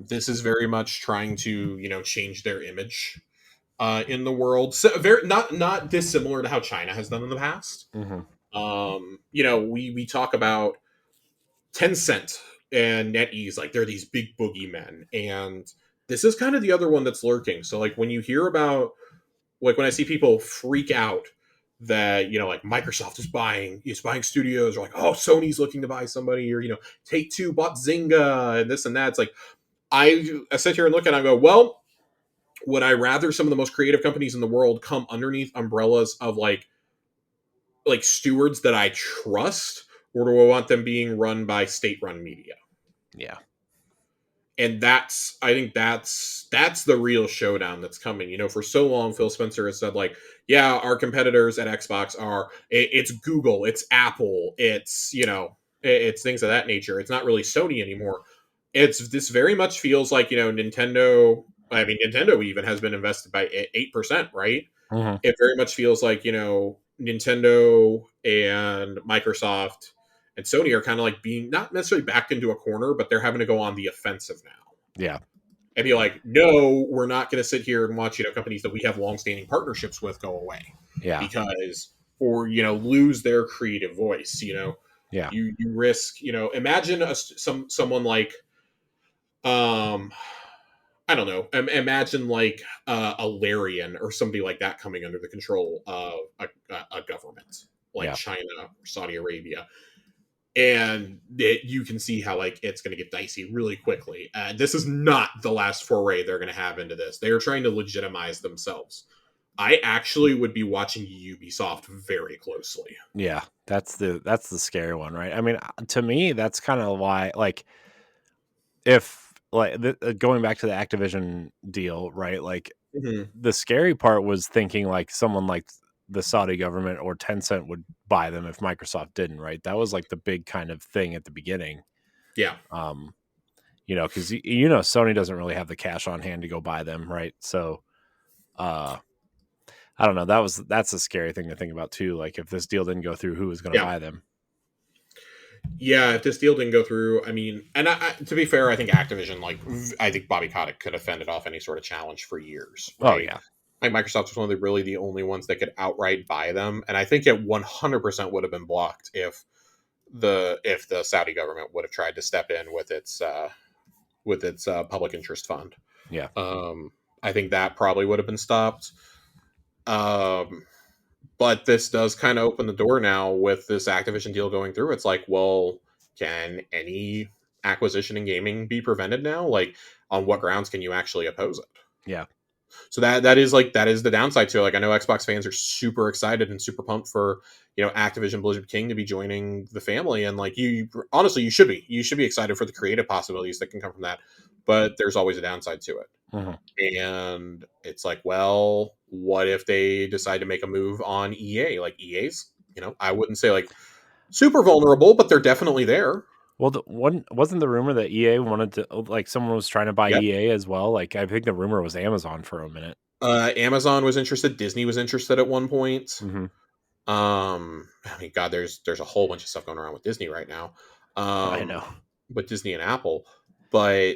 This is very much trying to, change their image in the world. So very not dissimilar to how China has done in the past. Mhm. We talk about Tencent and NetEase, like, they're these big boogeymen, and this is kind of the other one that's lurking. So, like, when you hear about, like, when I see people freak out that, like Microsoft is buying studios, or like, oh, Sony's looking to buy somebody, or Take Two bought Zynga and this and that. It's like I sit here and look at it and I go, well, would I rather some of the most creative companies in the world come underneath umbrellas of like stewards that I trust, or do I want them being run by state-run media? Yeah. And I think that's the real showdown that's coming. For so long Phil Spencer has said, like, yeah, our competitors at Xbox it's Google, it's Apple, it's things of that nature. It's not really Sony anymore. This very much feels like, Nintendo. I mean, Nintendo even has been invested by 8%, right? Mm-hmm. It very much feels like, Nintendo and Microsoft and Sony are kind of like being not necessarily backed into a corner, but they're having to go on the offensive now. Yeah. And be like, no, we're not going to sit here and watch, companies that we have longstanding partnerships with go away. Yeah. Because, or, lose their creative voice, Yeah. you risk, imagine someone like, I don't know, imagine like a Larian or somebody like that coming under the control of a government like Yeah. China or Saudi Arabia. And you can see how like it's going to get dicey really quickly. This is not the last foray they're going to have into this. They are trying to legitimize themselves. I actually would be watching Ubisoft very closely. Yeah. That's the scary one, right? I mean, to me, that's kind of why, like, if like going back to the Activision deal, right? Like, Mm-hmm. the scary part was thinking like someone like the Saudi government or Tencent would buy them if Microsoft didn't, right? That was like the big kind of thing at the beginning. Yeah. Because Sony doesn't really have the cash on hand to go buy them, right? So I don't know. That's a scary thing to think about too. Like, if this deal didn't go through, who was going to Yeah. buy them? Yeah, if this deal didn't go through, I mean, and to be fair, I think Activision, like, I think Bobby Kotick could have fended off any sort of challenge for years, Oh right? yeah. Like, Microsoft was one of the only ones that could outright buy them, and I think it 100% would have been blocked if the Saudi government would have tried to step in with its public interest fund. Yeah. I think that probably would have been stopped. But this does kind of open the door now with this Activision deal going through. It's like, well, can any acquisition in gaming be prevented now? Like, on what grounds can you actually oppose it? Yeah. So that is the downside to it. Like, I know Xbox fans are super excited and super pumped for Activision Blizzard King to be joining the family, and like, you honestly, you should be excited for the creative possibilities that can come from that. But there's always a downside to it. Mm-hmm. And it's like, well, what if they decide to make a move on EA? Like, EA's, I wouldn't say like super vulnerable, but they're definitely there. Well, the one wasn't the rumor that EA wanted to, like, someone was trying to buy Yep. EA as well. Like, I think the rumor was Amazon for a minute. Amazon was interested. Disney was interested at one point. Mm-hmm. I mean, God, there's a whole bunch of stuff going around with Disney right now. I know. With Disney and Apple, but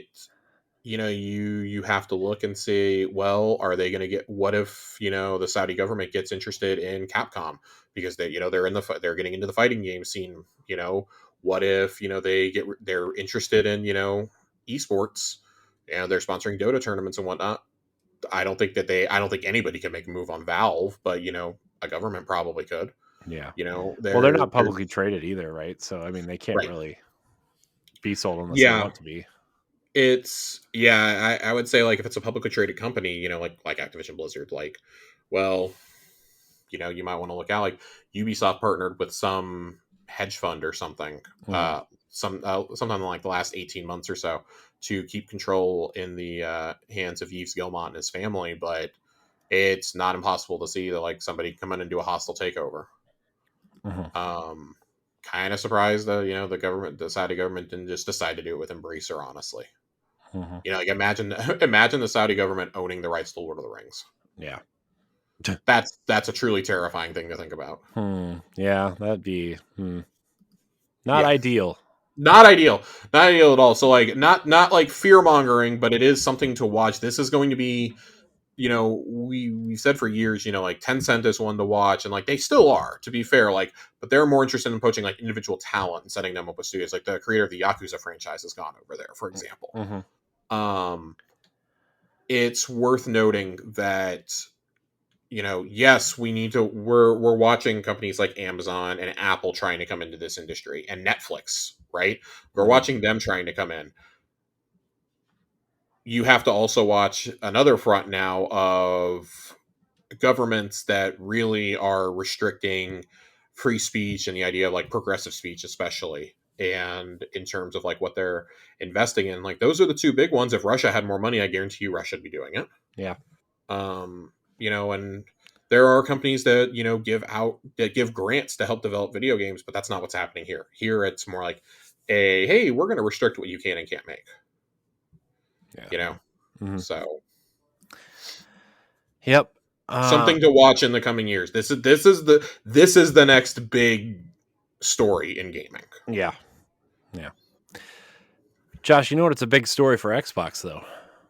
you have to look and see, well, are they going to get, what if the Saudi government gets interested in Capcom because they're getting into the fighting game scene. What if they're interested in esports and they're sponsoring Dota tournaments and whatnot. I don't think anybody can make a move on Valve, but a government probably could. Yeah. Well, they're not publicly there's traded either, right? So I mean, they can't right. really be sold unless they Yeah, want to be. I would say, like, if it's a publicly traded company, like Activision Blizzard, like, well, you might want to look out. Like, Ubisoft partnered with some hedge fund or something, Mm-hmm. sometime in like the last 18 months or so, to keep control in the hands of Yves Guillemot and his family. But it's not impossible to see that, like, somebody come in and do a hostile takeover. Mm-hmm. Kind of surprised that the Saudi government didn't just decide to do it with Embracer. Honestly, Mm-hmm. like, imagine the Saudi government owning the rights to Lord of the Rings. Yeah. That's a truly terrifying thing to think about. Yeah, that'd be not Yeah, ideal. not ideal, not ideal at all. So, like, not like fear mongering, but it is something to watch. This is going to be, we've said for years, like, Tencent is one to watch, and like, they still are, to be fair, like, but they're more interested in poaching like individual talent and setting them up with studios. Like, the creator of the Yakuza franchise has gone over there, for example. Mm-hmm. It's worth noting that yes, we're watching companies like Amazon and Apple trying to come into this industry, and Netflix, right? We're Mm-hmm. watching them trying to come in. You have to also watch another front now of governments that really are restricting free speech and the idea of like progressive speech, especially. And in terms of like what they're investing in, like those are the two big ones. If Russia had more money, I guarantee you Russia would be doing it. Yeah. And there are companies that give grants to help develop video games, but that's not what's happening here. Here it's more like a hey, we're going to restrict what you can and can't make. Yeah. You know, Mm-hmm. so Yep. something to watch in the coming years. This is the next big story in gaming. Yeah. Yeah. Josh, you know what? It's a big story for Xbox, though.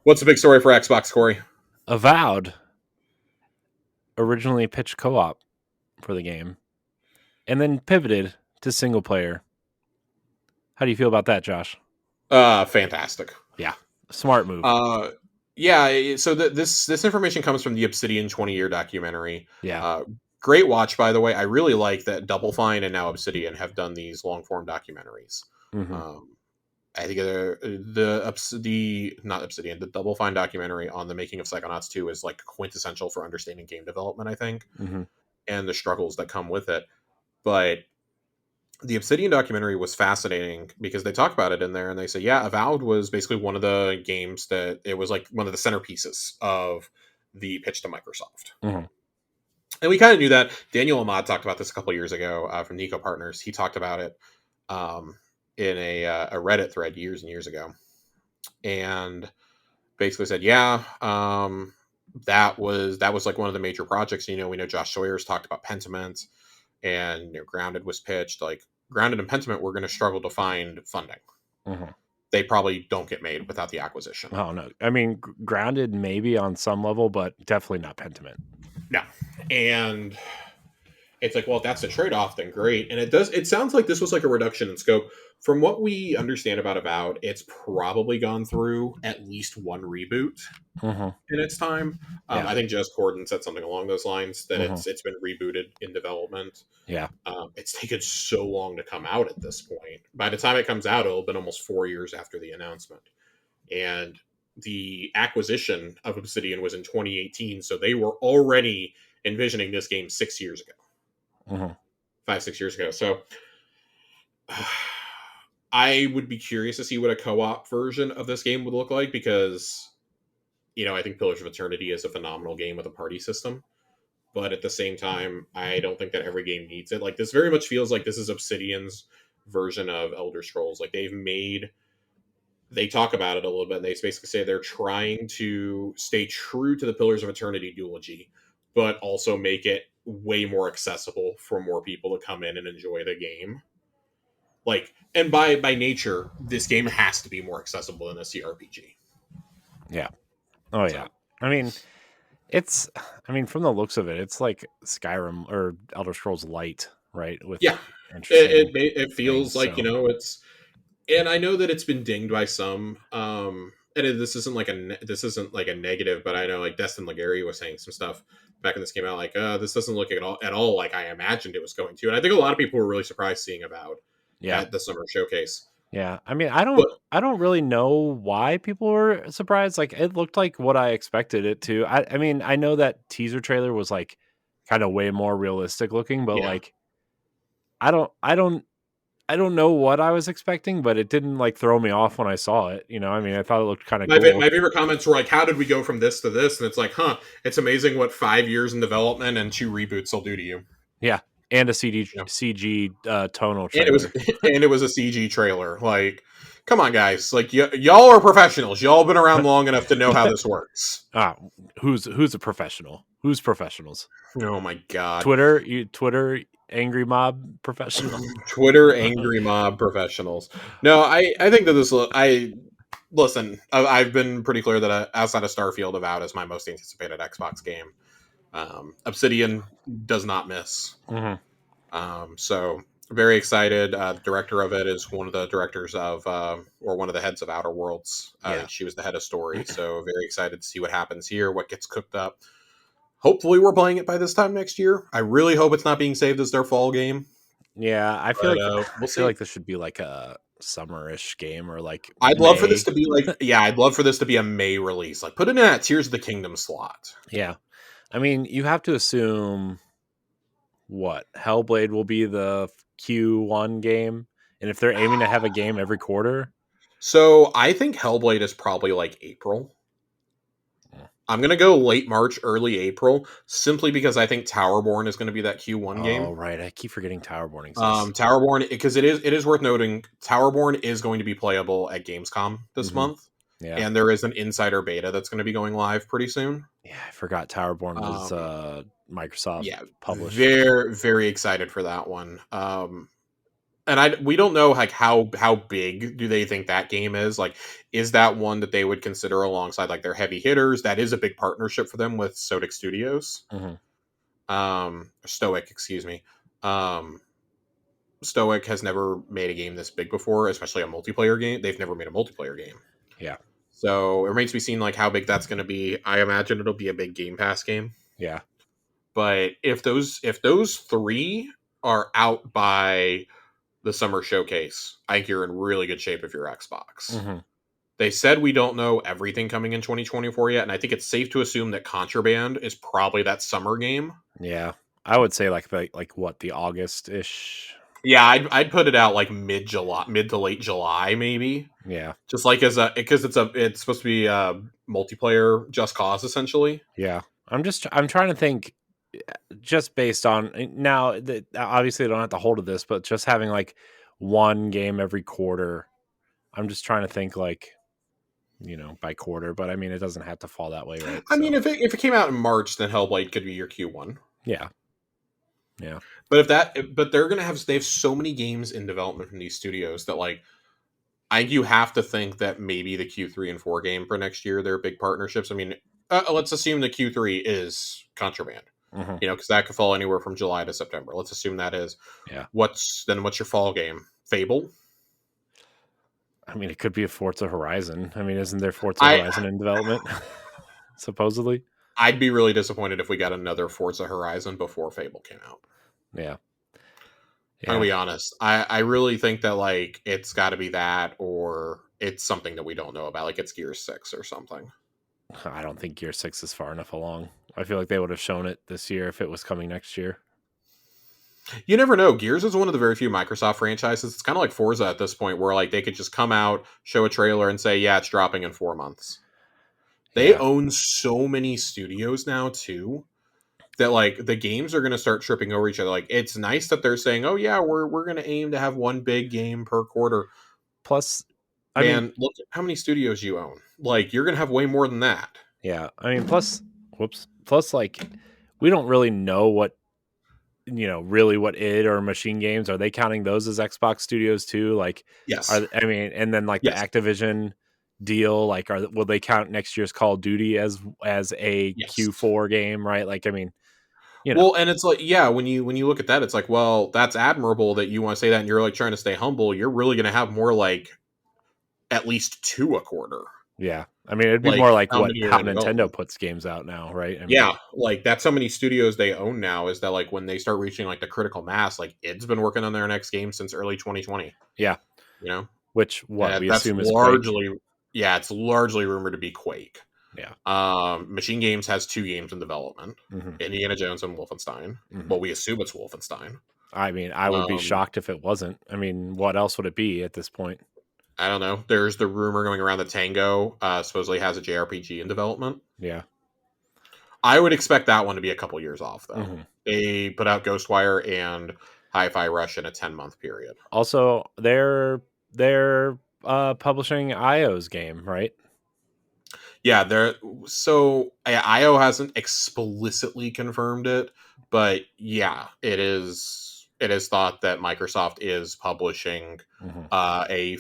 What's the big story for Xbox, Corey? Avowed originally pitched co-op for the game and then pivoted to single player. How do you feel about that, Josh? Fantastic. Yeah. Smart move. Yeah. So this information comes from the Obsidian 20-year documentary. Yeah. Great watch, by the way. I really like that Double Fine and now Obsidian have done these long form documentaries. Mm-hmm. I think the not Obsidian, the Double Fine documentary on the making of Psychonauts 2 is like quintessential for understanding game development, I think, Mm-hmm. and the struggles that come with it. But the Obsidian documentary was fascinating because they talk about it in there and they say, yeah, Avowed was basically one of the games that it was like one of the centerpieces of the pitch to Microsoft. Mm-hmm. And we kind of knew that. Daniel Ahmad talked about this a couple years ago from Nico Partners. He talked about it um, in a Reddit thread years and years ago, and basically said, "Yeah, that was like one of the major projects. We know Josh Sawyer's talked about Pentiment, and Grounded was pitched. Like Grounded and Pentiment were going to struggle to find funding. Mm-hmm. They probably don't get made without the acquisition. Oh no, I mean Grounded maybe on some level, but definitely not Pentiment. No, and it's like, well, if that's a trade-off, then great. And it sounds like this was like a reduction in scope. From what we understand about Avowed, it's probably gone through at least one reboot Mm-hmm. in its time. Yeah. I think Jez Corden said something along those lines that Mm-hmm. it's been rebooted in development. Yeah. It's taken so long to come out at this point. By the time it comes out, it'll have been almost 4 years after the announcement. And the acquisition of Obsidian was in 2018, so they were already envisioning this game 6 years ago. Mm-hmm. 5-6 years ago. So I would be curious to see what a co-op version of this game would look like because, I think Pillars of Eternity is a phenomenal game with a party system. But at the same time, I don't think that every game needs it. Like this very much feels like this is Obsidian's version of Elder Scrolls. Like they talk about it a little bit and they basically say they're trying to stay true to the Pillars of Eternity duology, but also make it way more accessible for more people to come in and enjoy the game. Like, and by nature, this game has to be more accessible than a CRPG. Yeah. Oh yeah. So, I mean, from the looks of it, it's like Skyrim or Elder Scrolls Light, right? With yeah, interesting it feels things. like So it's. And I know that it's been dinged by some. This isn't like a negative, but I know like Destin Legary was saying some stuff back when this came out, like this doesn't look at all like I imagined it was going to. And I think a lot of people were really surprised seeing Avowed yeah. at the summer showcase. Yeah. I mean, But I don't really know why people were surprised. Like it looked like what I expected it to. I mean, I know that teaser trailer was like kind of way more realistic looking, but yeah, like I don't know what I was expecting, but it didn't like throw me off when I saw it. I mean, I thought it looked kind of cool. my favorite comments were like, "How did we go from this to this?" And it's like, it's amazing what 5 years in development and 2 reboots will do to you. Yeah, and a You know? CG tonal And it was trailer. and it was a CG trailer. Like, come on, guys! Like, y'all are professionals. Y'all been around long enough to know how this works. Who's a professional? Who's professionals? Oh my god! Twitter angry mob professional. Twitter angry mob professionals. No, I think that listen. I've been pretty clear that outside of Starfield, Avowed is my most anticipated Xbox game. Obsidian does not miss. Mm-hmm. So very excited. The director of it is one of the directors of, or one of the heads of Outer Worlds. Yeah. She was the head of story. So very excited to see what happens here, what gets cooked up. Hopefully, we're playing it by this time next year. I really hope it's not being saved as their fall game. Yeah, But I we'll feel see. like this should be like a summerish game or like I'd love for this May. to be like, yeah, I'd love for this to be a May release. Like, put it in that Tears of the Kingdom slot. Yeah. I mean, you have to assume what Hellblade will be the Q1 game, and if they're aiming to have a game every quarter, So I think Hellblade is probably like April. I'm gonna go late March, early April, simply because I think Towerborn is going to be that Q1 oh game. right, I keep forgetting Towerborn exists. Towerborn, because it is worth noting, Towerborn is going to be playable at Gamescom this Mm-hmm. month, Yeah, and there is an insider beta that's going to be going live pretty soon. yeah, I forgot Towerborn was Um, Microsoft yeah, published. very very excited for that one. And we don't know like how big do they think that game is? Like, is that one that they would consider alongside like their heavy hitters? That is a big partnership for them with Sodic Studios. Mm-hmm. Stoic, excuse me. Um, Stoic has never made a game this big before, especially a multiplayer game. They've never made a multiplayer game. Yeah, So it remains to be seen like how big that's going to be. I imagine it'll be a big Game Pass game. yeah, But if those three are out by the summer showcase, I think you're in really good shape if you're Xbox. mm-hmm. They said we don't know everything coming in 2024 yet, and I think it's safe to assume that Contraband is probably that summer game. Yeah. I would say like what the August ish. Yeah, I'd put it out like mid July, mid to late July, maybe. Yeah, Just like as a because it's supposed to be a multiplayer Just Cause essentially. yeah. I'm trying to think just based on now that obviously I don't have to hold to this, but just having like one game every quarter. I'm just trying to think like, by quarter, but I mean it doesn't have to fall that way, right? I mean, So if it came out in March, then Hellblade could be your Q1. yeah. Yeah. But they have so many games in development from these studios that like you have to think that maybe the Q3 and 4 game for next year they're big partnerships. I mean, let's assume the Q3 is Contraband, Hmm. because that could fall anywhere from July to September. Let's assume that is. Yeah. What's your fall game? Fable. I mean it could be a Forza Horizon. I mean, isn't there Forza I Horizon in development? Supposedly. I'd be really disappointed if we got another Forza Horizon before Fable came out. Yeah. I'm gonna Yeah. be honest. I really think that like it's got to be that, or it's something that we don't know about. Like it's Gears 6 or something. I don't think Gear 6 is far enough along. I feel like they would have shown it this year if it was coming next year. You never know. Gears is one of the very few Microsoft franchises. It's kind of like Forza at this point, where like they could just come out, show a trailer, and say, "Yeah, it's dropping in 4 months." They Yeah. own so many studios now too that like the games are going to start tripping over each other. Like it's nice that they're saying, "Oh yeah, we're going to aim to have one big game per quarter." Plus, I mean, Man, look at how many studios you own. Like you're going to have way more than that. yeah. I mean, plus, like, we don't really know really what id or Machine Games, are they counting those as Xbox studios too? Like, Yes. I mean, and then like the Yes. Activision deal, like, will they count next year's Call of Duty as a Yes. Q4 game, right? Like, I mean, you know, Well, and it's like, yeah, when you look at that, it's like, well, that's admirable that you want to say that, and you're like trying to stay humble. You're really going to have more like at least two a quarter. yeah. I mean, it'd be Like more like how many are how in Nintendo development? puts games out now, right? I mean, Yeah, like that's how many studios they own now. Is that like when they start reaching like the critical mass? Like it's been working on their next game since early 2020. yeah. You know, Which what we that's assume is Quake. largely, yeah, it's largely rumored to be Quake. Yeah. Machine Games has two games in development: Hmm. Indiana Jones and Wolfenstein. Hmm. Well, we assume it's Wolfenstein. I mean, I would be Um, shocked if it wasn't. I mean, what else would it be at this point? I don't know. There's the rumor going around that Tango supposedly has a JRPG in development. Yeah. I would expect that one to be a couple years off, though. Hmm. They put out Ghostwire and Hi-Fi Rush in a 10-month period. Also, they're publishing IO's game, right? Yeah, they're so IO hasn't explicitly confirmed it, but yeah, it is. It is thought that Microsoft is publishing Hmm. a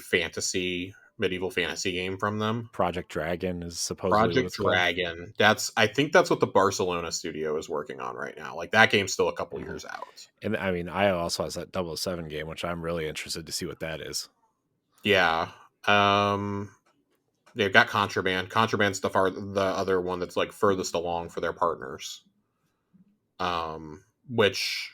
medieval fantasy game from them. Project Dragon is supposedly what Project it's called. Dragon. I think that's what the Barcelona studio is working on right now. Like that game's still a couple Hmm. years out. And I mean, IO also has that 007 game, which I'm really interested to see what that is. Yeah. Um they've got Contraband. Contraband's the other one that's like furthest along for their partners. which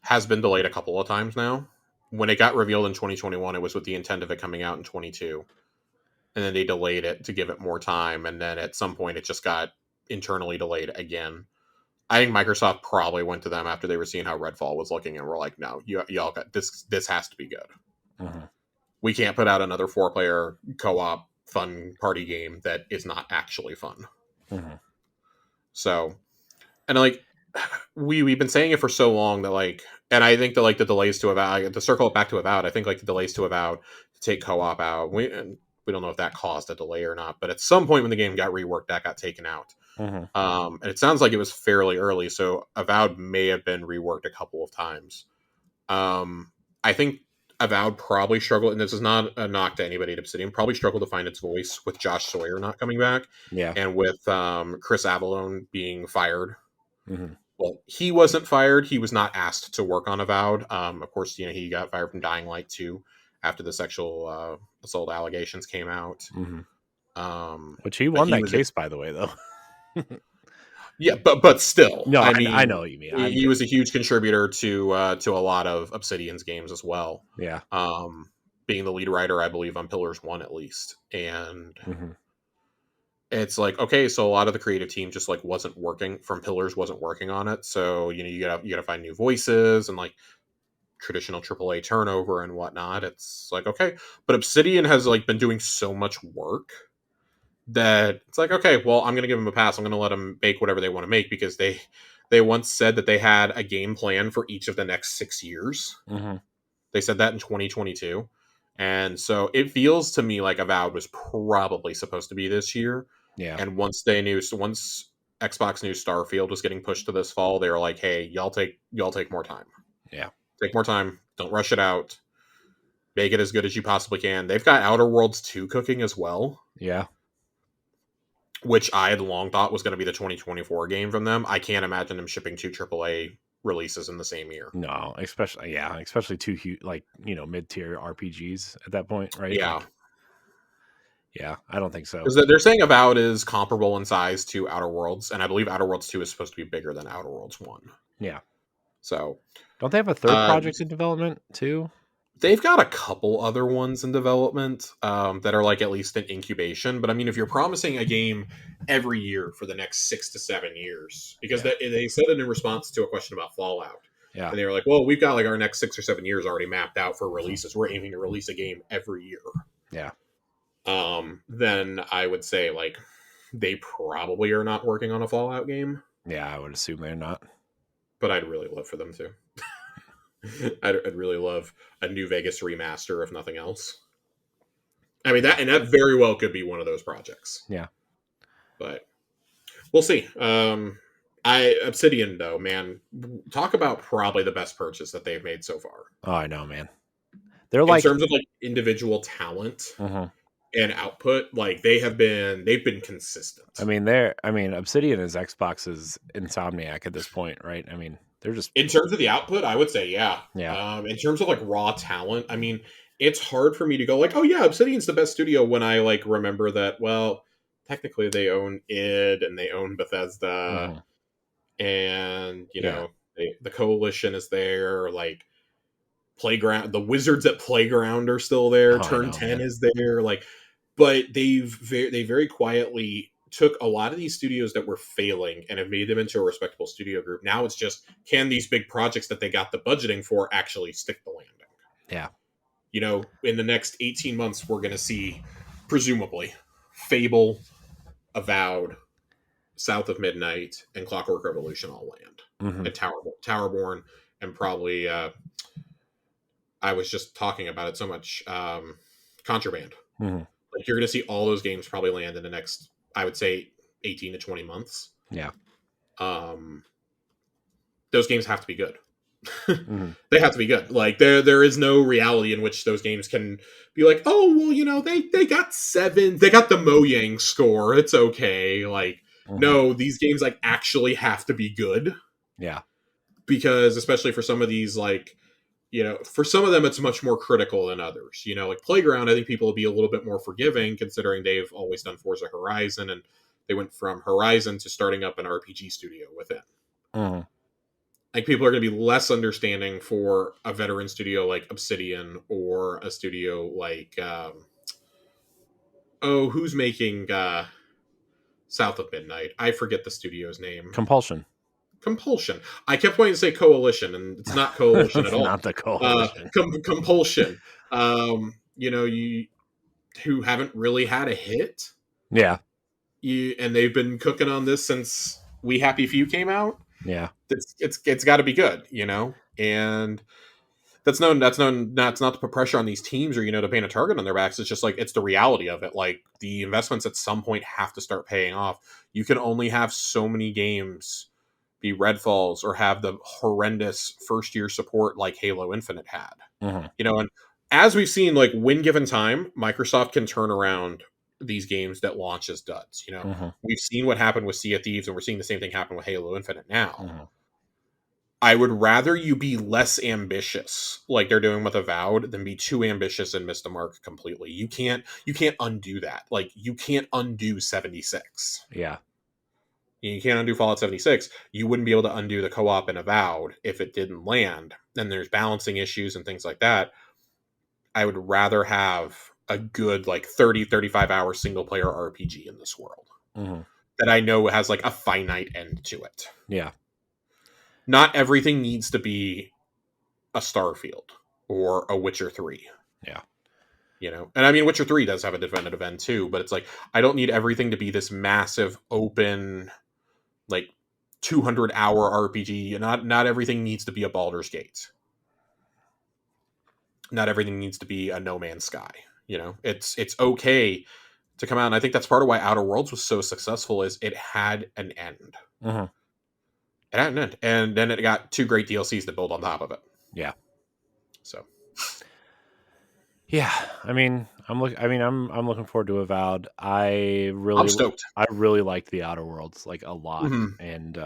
has been delayed a couple of times now. When it got revealed in 2021, it was with the intent of it coming out in 22, and then they delayed it to give it more time, and then at some point it just got internally delayed again. I think Microsoft probably went to them after they were seeing how Redfall was looking, and were like, "No, y'all got this. This has to be good. Mm-hmm. We can't put out another 4-player co-op fun party game that is not actually fun." Mm-hmm. So, and like we've been saying it for so long that like, and I think that like the delays to Avowed, to circle it back to Avowed, I think like the delays to Avowed to take co-op out, we don't know if that caused a delay or not, but at some point when the game got reworked, that got taken out. Mm-hmm. And it sounds like it was fairly early, so Avowed may have been reworked a couple of times. I think Avowed probably struggled, and this is not a knock to anybody at Obsidian, probably struggled to find its voice with Josh Sawyer not coming back, Yeah. and with Chris Avellone being fired. Mm-hmm. Well, he wasn't fired. He was not asked to work on Avowed. Of course, he got fired from Dying Light 2 after the sexual assault allegations came out. Mm-hmm. Which he But won he that was case, by the way, though. Yeah, but still, No, I I mean, know what you mean. he was a huge contributor to a lot of Obsidian's games as well. Yeah. Being the lead writer, I believe, on Pillars 1 at least, and Mm-hmm. it's like, okay, so a lot of the creative team just like wasn't working from Pillars, wasn't working on it. So you gotta find new voices and like traditional AAA turnover and whatnot. It's like, okay, but Obsidian has like been doing so much work that it's like, okay, well, I'm gonna give them a pass. I'm gonna let them make whatever they want to make, because they once said that they had a game plan for each of the next 6 years. Mm-hmm. They said that in 2022. And so it feels to me like Avowed was probably supposed to be this year. Yeah. And once Xbox knew Starfield was getting pushed to this fall, they were like, "Hey, y'all take more time. Yeah. Take more time. Don't rush it out. Make it as good as you possibly can." They've got Outer Worlds 2 cooking as well, Yeah. which I had long thought was going to be the 2024 game from them. I can't imagine them shipping 2 AAA releases in the same year. No, especially two huge, like, mid-tier RPGs at that point, right? Yeah. Like, yeah, I don't think so. Because they're saying Avowed is comparable in size to Outer Worlds, and I believe Outer Worlds 2 is supposed to be bigger than Outer Worlds 1. Yeah. So, Don't they have a third project in development too? they've got a couple other ones in development that are like at least in incubation. But I mean, if you're promising a game every year for the next 6 to 7 years, because they said it in response to a question about Fallout. Yeah. And they were like, well, we've got like our next 6 or 7 years already mapped out for releases. We're aiming to release a game every year. Yeah. Then I would say like they probably are not working on a Fallout game. Yeah, I would assume they're not. But I'd really love for them to. I'd really love a New Vegas remaster, if nothing else. I mean, that very well could be one of those projects. Yeah. But we'll see. Obsidian, though, man, talk about probably the best purchase that they've made so far. Oh, I know, man. They're in like, terms of like individual talent and output, like they've been consistent. I mean, Obsidian is Xbox's Insomniac at this point, right? I mean, they're just, in terms of the output, I would say, yeah. Yeah. In terms of like raw talent, I mean, it's hard for me to go like, oh yeah, Obsidian's the best studio when I like remember that, well, technically they own id and they own Bethesda, and the Coalition is there, like Playground, the Wizards at Playground are still there, Turn 10 is there, like, but they very quietly took a lot of these studios that were failing and have made them into a respectable studio group. Now it's just, can these big projects that they got the budgeting for actually stick the landing? Yeah. In the next 18 months, we're going to see, presumably, Fable, Avowed, South of Midnight, and Clockwork Revolution all land. And Towerborn, and probably, I was just talking about it so much, Contraband. Like, you're going to see all those games probably land in the next, I would say, 18 to 20 months. Yeah. Those games have to be good. They have to be good. Like, there is no reality in which those games can be like, oh, well, they got 7. They got the Mojang score. It's okay. Like, no, these games like actually have to be good. Yeah. Because especially for some of these, like, for some of them, it's much more critical than others. Like Playground, I think people will be a little bit more forgiving, considering they've always done Forza Horizon, and they went from Horizon to starting up an RPG studio with it. Mm-hmm. Like people are going to be less understanding for a veteran studio like Obsidian or a studio like who's making South of Midnight? I forget the studio's name. Compulsion. Compulsion. I kept wanting to say Coalition, and it's not Coalition at It's all. not the Coalition. Compulsion. You who haven't really had a hit. Yeah. And they've been cooking on this since We Happy Few came out. Yeah. It's got to be good, and that's not to put pressure on these teams or to paint a target on their backs. It's just like it's the reality of it. Like the investments at some point have to start paying off. You can only have so many games be Redfalls or have the horrendous first year support like Halo Infinite had. Mm-hmm. And as we've seen, like when given time, Microsoft can turn around these games that launch as duds. Mm-hmm. We've seen what happened with Sea of Thieves, and we're seeing the same thing happen with Halo Infinite now. Mm-hmm. I would rather you be less ambitious, like they're doing with Avowed, than be too ambitious and miss the mark completely. You can't undo that. Like you can't undo 76. Yeah. You can't undo Fallout 76. You wouldn't be able to undo the co-op in Avowed if it didn't land. Then there's balancing issues and things like that. I would rather have a good like 35 hour single player RPG in this world that I know has like a finite end to it. Yeah. Not everything needs to be a Starfield or a Witcher 3. Yeah. And I mean, Witcher 3 does have a definitive end too, but it's like, I don't need everything to be this massive open, like 200-hour RPG. Not everything needs to be a Baldur's Gate. Not everything needs to be a No Man's Sky. It's okay to come out, and I think that's part of why Outer Worlds was so successful is it had an end. Mm-hmm. It had an end, and then it got 2 great DLCs that build on top of it. Yeah. So. Yeah, I'm looking forward to Avowed. I'm stoked. I really like the Outer Worlds like a lot, and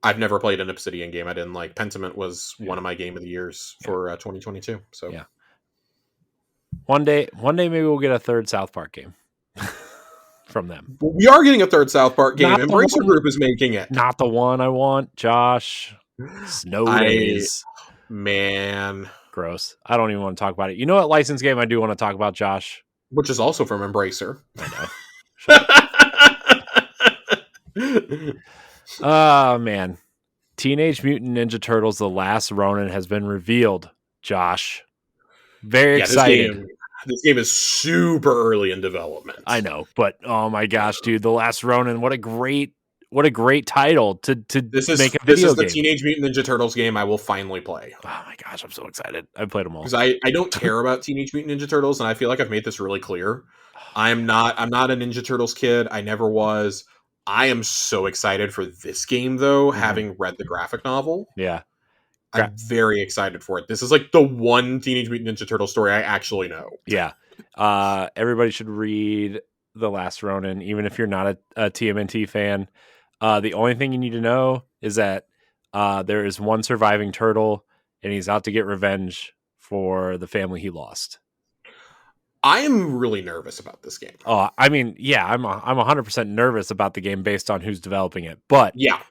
I've never played an Obsidian game I didn't like. Pentiment was one of my game of the years for 2022. So yeah, one day maybe we'll get a third South Park game from them. We are getting a third South Park game. Embracer Group is making it. Not the one I want, Josh. Snow Days. Man. Gross. I don't even want to talk about it. You know what license game I do want to talk about, Josh? Which is also from Embracer. I know. Oh, man. Teenage Mutant Ninja Turtles The Last Ronin has been revealed, Josh. Very excited. This game is super early in development. I know, but oh my gosh, dude, The Last Ronin, what a great title to make a video game. This is the Teenage Mutant Ninja Turtles game I will finally play. Oh my gosh, I'm so excited. I've played them all. Because I don't care about Teenage Mutant Ninja Turtles, and I feel like I've made this really clear. I'm not a Ninja Turtles kid. I never was. I am so excited for this game, though, having read the graphic novel. Yeah. I'm very excited for it. This is like the one Teenage Mutant Ninja Turtle story I actually know. Yeah. Everybody should read The Last Ronin, even if you're not a TMNT fan. The only thing you need to know is that there is one surviving turtle, and he's out to get revenge for the family he lost. I am really nervous about this game. Oh, I'm 100% nervous about the game based on who's developing it. But yeah,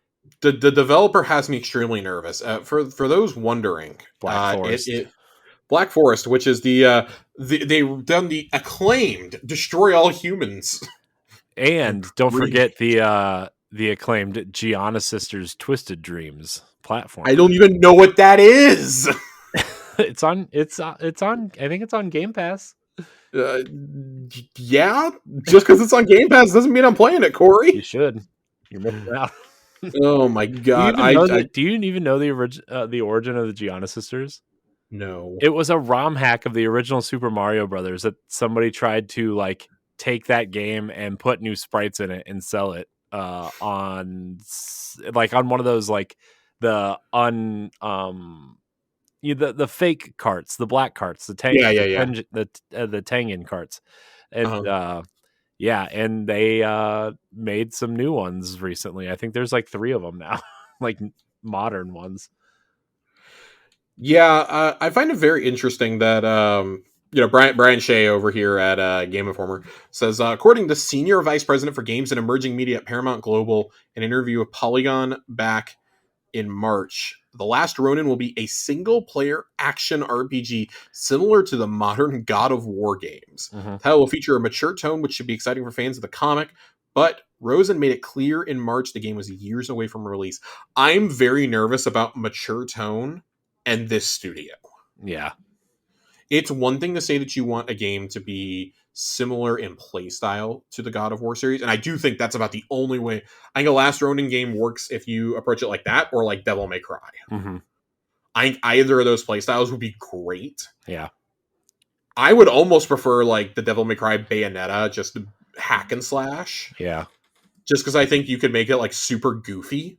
the developer has me extremely nervous. For those wondering, Black Forest. Black Forest, which is they've done the acclaimed Destroy All Humans, and don't forget the acclaimed Gianna Sisters Twisted Dreams platform. I don't even know what that is. It's on. I think it's on Game Pass. Yeah, just because it's on Game Pass doesn't mean I'm playing it, Corey. You should. You're missing out. Oh my god! Do you even know the origin of the Gianna Sisters? No. It was a ROM hack of the original Super Mario Brothers that somebody tried to like take that game and put new sprites in it and sell it on one of those like the fake carts, the black carts, the Tengen carts, and and they made some new ones recently. I think there's like 3 of them now, like modern ones. Yeah, I find it very interesting that Brian Shea over here at Game Informer says, according to Senior Vice President for Games and Emerging Media at Paramount Global, an interview with Polygon back in March. The Last Ronin will be a single-player action RPG similar to the modern God of War games. Mm-hmm. The title will feature a mature tone, which should be exciting for fans of the comic, but Rosen made it clear in March the game was years away from release. I'm very nervous about mature tone and this studio. Yeah. It's one thing to say that you want a game to be similar in playstyle to the God of War series, and I do think that's about the only way. I think a Last Ronin game works if you approach it like that, or like Devil May Cry. Mm-hmm. I think either of those playstyles would be great. Yeah. I would almost prefer like the Devil May Cry Bayonetta, just hack and slash. Yeah. Just because I think you could make it like super goofy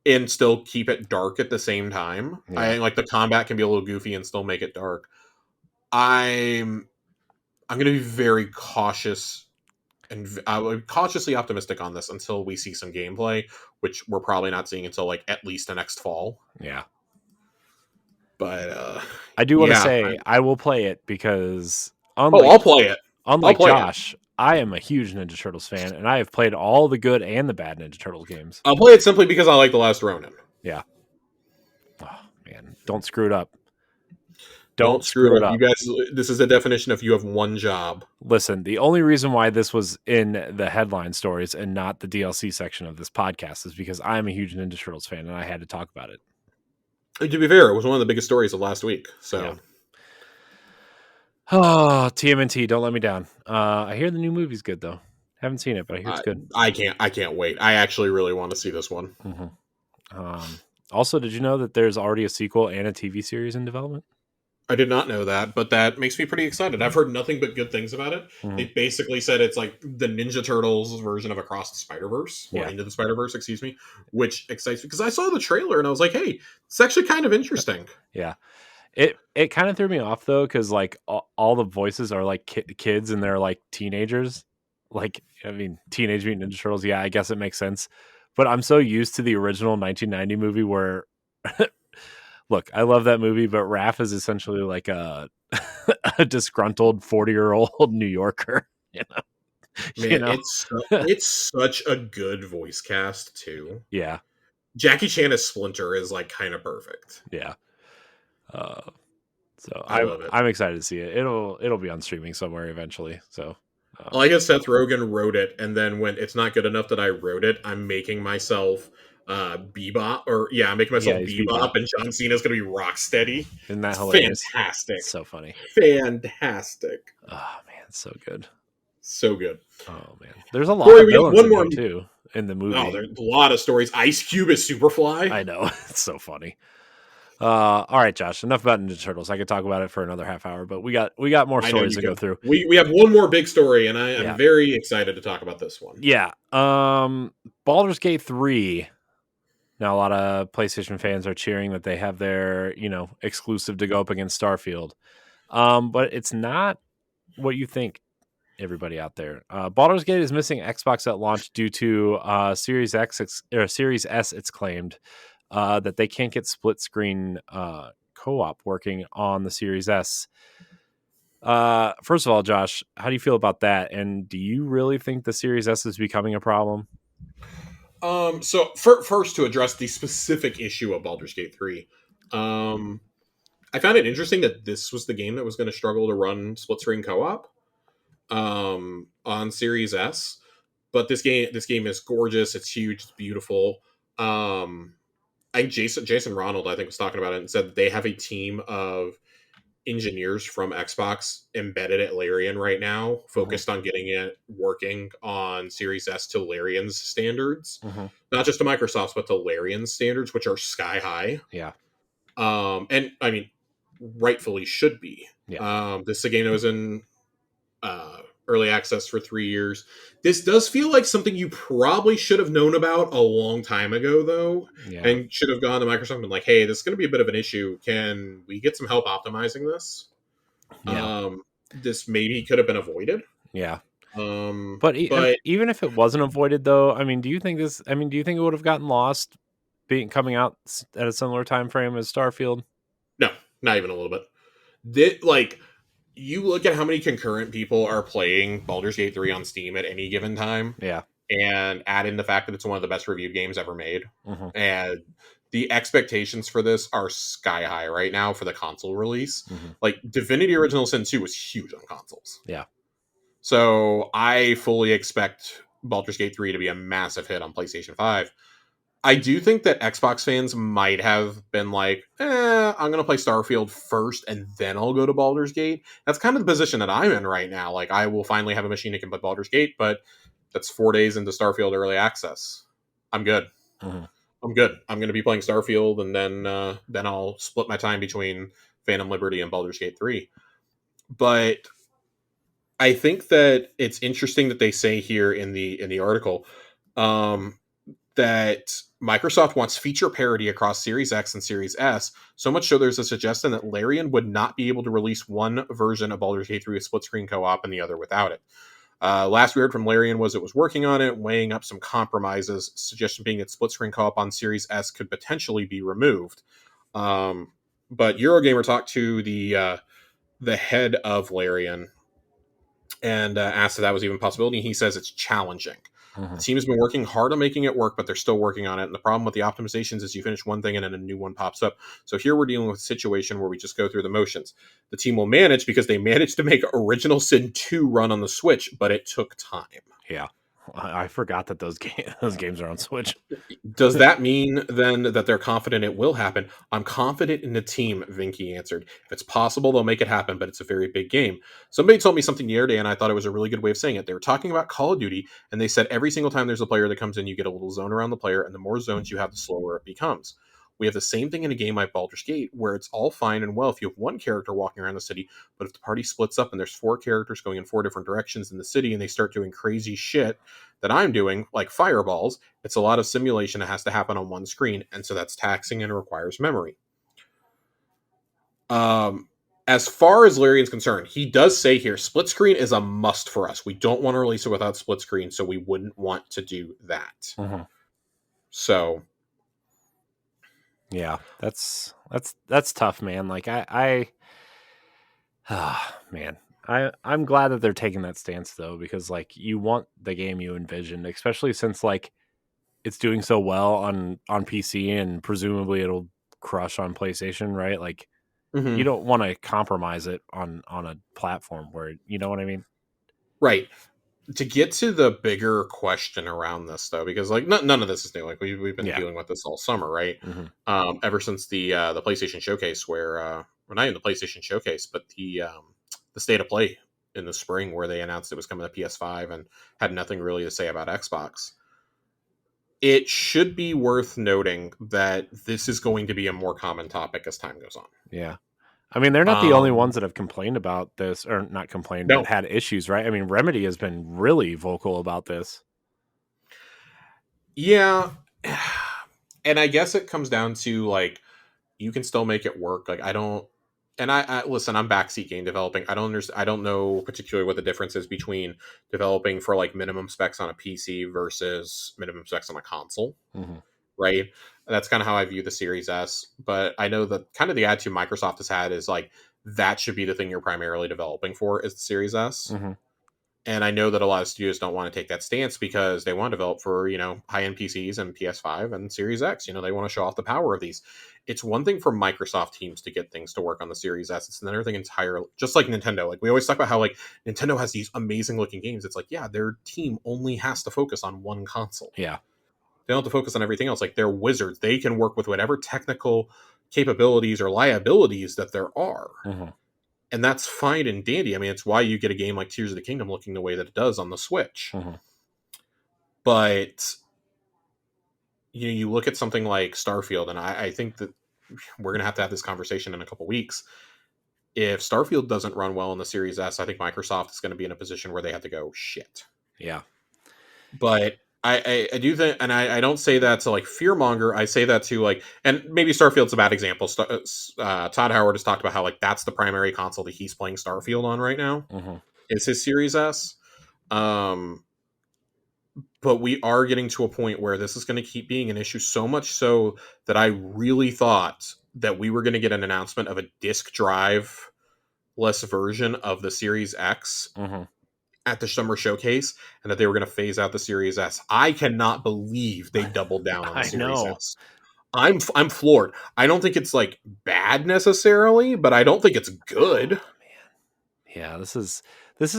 and still keep it dark at the same time. Yeah. I think like the combat can be a little goofy and still make it dark. I'm going to be very cautious and cautiously optimistic on this until we see some gameplay, which we're probably not seeing until like at least the next fall. Yeah. But I do want to say I will play it because I'll play it. Unlike Josh, I am a huge Ninja Turtles fan, and I have played all the good and the bad Ninja Turtles games. I'll play it simply because I like The Last Ronin. Yeah. Oh man, don't screw it up. Don't screw it up. You guys, this is the definition of you have one job. Listen, the only reason why this was in the headline stories and not the DLC section of this podcast is because I'm a huge Ninja Turtles fan, and I had to talk about it. And to be fair, it was one of the biggest stories of last week. So, yeah. Oh, TMNT, don't let me down. I hear the new movie's good though. Haven't seen it, but I hear it's good. I can't wait. I actually really want to see this one. Mm-hmm. Also, did you know that there's already a sequel and a TV series in development? I did not know that, but that makes me pretty excited. I've heard nothing but good things about it. Mm-hmm. They basically said it's like the Ninja Turtles version of Across the Spider-Verse, or Into the Spider-Verse, excuse me, which excites me because I saw the trailer and I was like, hey, it's actually kind of interesting. Yeah. It kind of threw me off though, because like all the voices are like kids and they're like teenagers. Like, I mean, Teenage Mutant Ninja Turtles, yeah, I guess it makes sense. But I'm so used to the original 1990 movie where look, I love that movie, but Raph is essentially like a disgruntled 40-year-old New Yorker. Man, it's such a good voice cast too. Yeah, Jackie Chan as Splinter is like kind of perfect. Yeah, so I'm excited to see it. It'll be on streaming somewhere eventually. So, I guess Seth Rogen wrote it, and then when it's not good enough that I wrote it, I'm making myself Bebop, I'm making myself Bebop, and John Cena's gonna be Rocksteady. Isn't that hilarious? Fantastic! So funny. Fantastic! Oh man, so good. So good. Oh man, there's a lot of villains in there too in the movie. Oh, there's a lot of stories. Ice Cube is Superfly. I know, it's so funny. All right, Josh. Enough about Ninja Turtles. I could talk about it for another half hour, but we got more stories to go through. We have one more big story, and I'm very excited to talk about this one. Yeah. Baldur's Gate 3. Now a lot of PlayStation fans are cheering that they have their exclusive to go up against Starfield, but it's not what you think. Everybody out there, Baldur's Gate is missing Xbox at launch due to Series X or Series S. It's claimed that they can't get split screen co-op working on the Series S. First of all, Josh, how do you feel about that? And do you really think the Series S is becoming a problem? So first, to address the specific issue of Baldur's Gate 3, I found it interesting that this was the game that was going to struggle to run split screen co-op on Series S. But this game is gorgeous. It's huge. It's beautiful. I think Jason Ronald, I think, was talking about it and said that they have a team of engineers from Xbox embedded at Larian right now, focused on getting it working on Series S to Larian's standards. Not just to Microsoft's, but to Larian's standards, which are sky high. Yeah. And I mean, rightfully should be. Yeah. This is a game that was in early access for 3 years. This does feel like something you probably should have known about a long time ago, though, and should have gone to Microsoft and been like, hey, this is going to be a bit of an issue. Can we get some help optimizing this? This maybe could have been avoided. Yeah. But even if it wasn't avoided, though, I mean, do you think it would have gotten lost coming out at a similar time frame as Starfield? No, not even a little bit. You look at how many concurrent people are playing Baldur's Gate 3 on Steam at any given time. Yeah. And add in the fact that it's one of the best reviewed games ever made. And the expectations for this are sky high right now for the console release. Mm-hmm. Like Divinity Original Sin 2 was huge on consoles. Yeah. So I fully expect Baldur's Gate 3 to be a massive hit on PlayStation 5. I do think that Xbox fans might have been like, I'm going to play Starfield first and then I'll go to Baldur's Gate. That's kind of the position that I'm in right now. Like, I will finally have a machine that can play Baldur's Gate, but that's 4 days into Starfield early access. I'm good. Mm-hmm. I'm good. I'm going to be playing Starfield, and then I'll split my time between Phantom Liberty and Baldur's Gate 3. But I think that it's interesting that they say here in the article um, that Microsoft wants feature parity across Series X and Series S, so much so there's a suggestion that Larian would not be able to release one version of Baldur's Gate 3 with split screen co-op and the other without it. Last we heard from Larian was it was working on it, weighing up some compromises, suggestion being that split screen co-op on Series S could potentially be removed. But Eurogamer talked to the head of Larian and asked if that was even a possibility. He says it's challenging. Mm-hmm. The team has been working hard on making it work, but they're still working on it. And the problem with the optimizations is you finish one thing and then a new one pops up. So here we're dealing with a situation where we just go through the motions. The team will manage because they managed to make Original Sin 2 run on the Switch, but it took time. Yeah. I forgot that those games are on Switch. Does that mean then that they're confident it will happen? I'm confident in the team, Vinky answered. If it's possible, they'll make it happen, but it's a very big game. Somebody told me something the other day, and I thought it was a really good way of saying it. They were talking about Call of Duty, and they said every single time there's a player that comes in, you get a little zone around the player, and the more zones you have, the slower it becomes. We have the same thing in a game like Baldur's Gate, where it's all fine and well if you have one character walking around the city, but if the party splits up and there's 4 characters going in 4 different directions in the city, and they start doing crazy shit that I'm doing, like fireballs, it's a lot of simulation that has to happen on one screen, and so that's taxing and requires memory. As far as Larian's concerned, he does say here, split screen is a must for us. We don't want to release it without split screen, so we wouldn't want to do that. Mm-hmm. So, yeah, that's tough, man. Like man, I'm glad that they're taking that stance though, because like you want the game you envisioned, especially since like it's doing so well on PC and presumably it'll crush on PlayStation, right? Like you don't want to compromise it on a platform where, you know what I mean? Right. To get to the bigger question around this though, because like none of this is new. Like we've been dealing with this all summer, right? Mm-hmm. Ever since the PlayStation Showcase, where well, not even the PlayStation Showcase, but the State of Play in the spring, where they announced it was coming to PS5 and had nothing really to say about Xbox. It should be worth noting that this is going to be a more common topic as time goes on. Yeah. I mean, they're not the only ones that have complained about this, or not complained, no. but had issues, right? I mean, Remedy has been really vocal about this. Yeah. And I guess it comes down to like, you can still make it work. Like, I don't, and I listen, I'm backseat game developing. I don't understand. I don't know particularly what the difference is between developing for like minimum specs on a PC versus minimum specs on a console. Mm-hmm. Right. That's kind of how I view the Series S. But I know that kind of the attitude Microsoft has had is like, that should be the thing you're primarily developing for is the Series S. Mm-hmm. And I know that a lot of studios don't want to take that stance because they want to develop for, high end PCs and PS5 and Series X. They want to show off the power of these. It's one thing for Microsoft teams to get things to work on the Series S. It's another thing entirely, just like Nintendo. Like we always talk about how like Nintendo has these amazing looking games. It's like, yeah, their team only has to focus on one console. Yeah. They don't have to focus on everything else. Like they're wizards. They can work with whatever technical capabilities or liabilities that there are. Mm-hmm. And that's fine and dandy. I mean, it's why you get a game like Tears of the Kingdom looking the way that it does on the Switch. Mm-hmm. But you look at something like Starfield, and I think that we're going to have this conversation in a couple weeks. If Starfield doesn't run well in the Series S, I think Microsoft is going to be in a position where they have to go, shit. Yeah. But I do think, and I don't say that to like fearmonger. I say that to like, and maybe Starfield's a bad example. Todd Howard has talked about how like that's the primary console that he's playing Starfield on right now. Mm-hmm. Is his Series S. But we are getting to a point where this is going to keep being an issue, so much so that I really thought that we were going to get an announcement of a disk drive less version of the Series X. Mm-hmm. At the summer showcase, and that they were going to phase out the Series S. I cannot believe they doubled down on the Series S. I'm floored. I don't think it's like bad necessarily, but I don't think it's good. Yeah, this is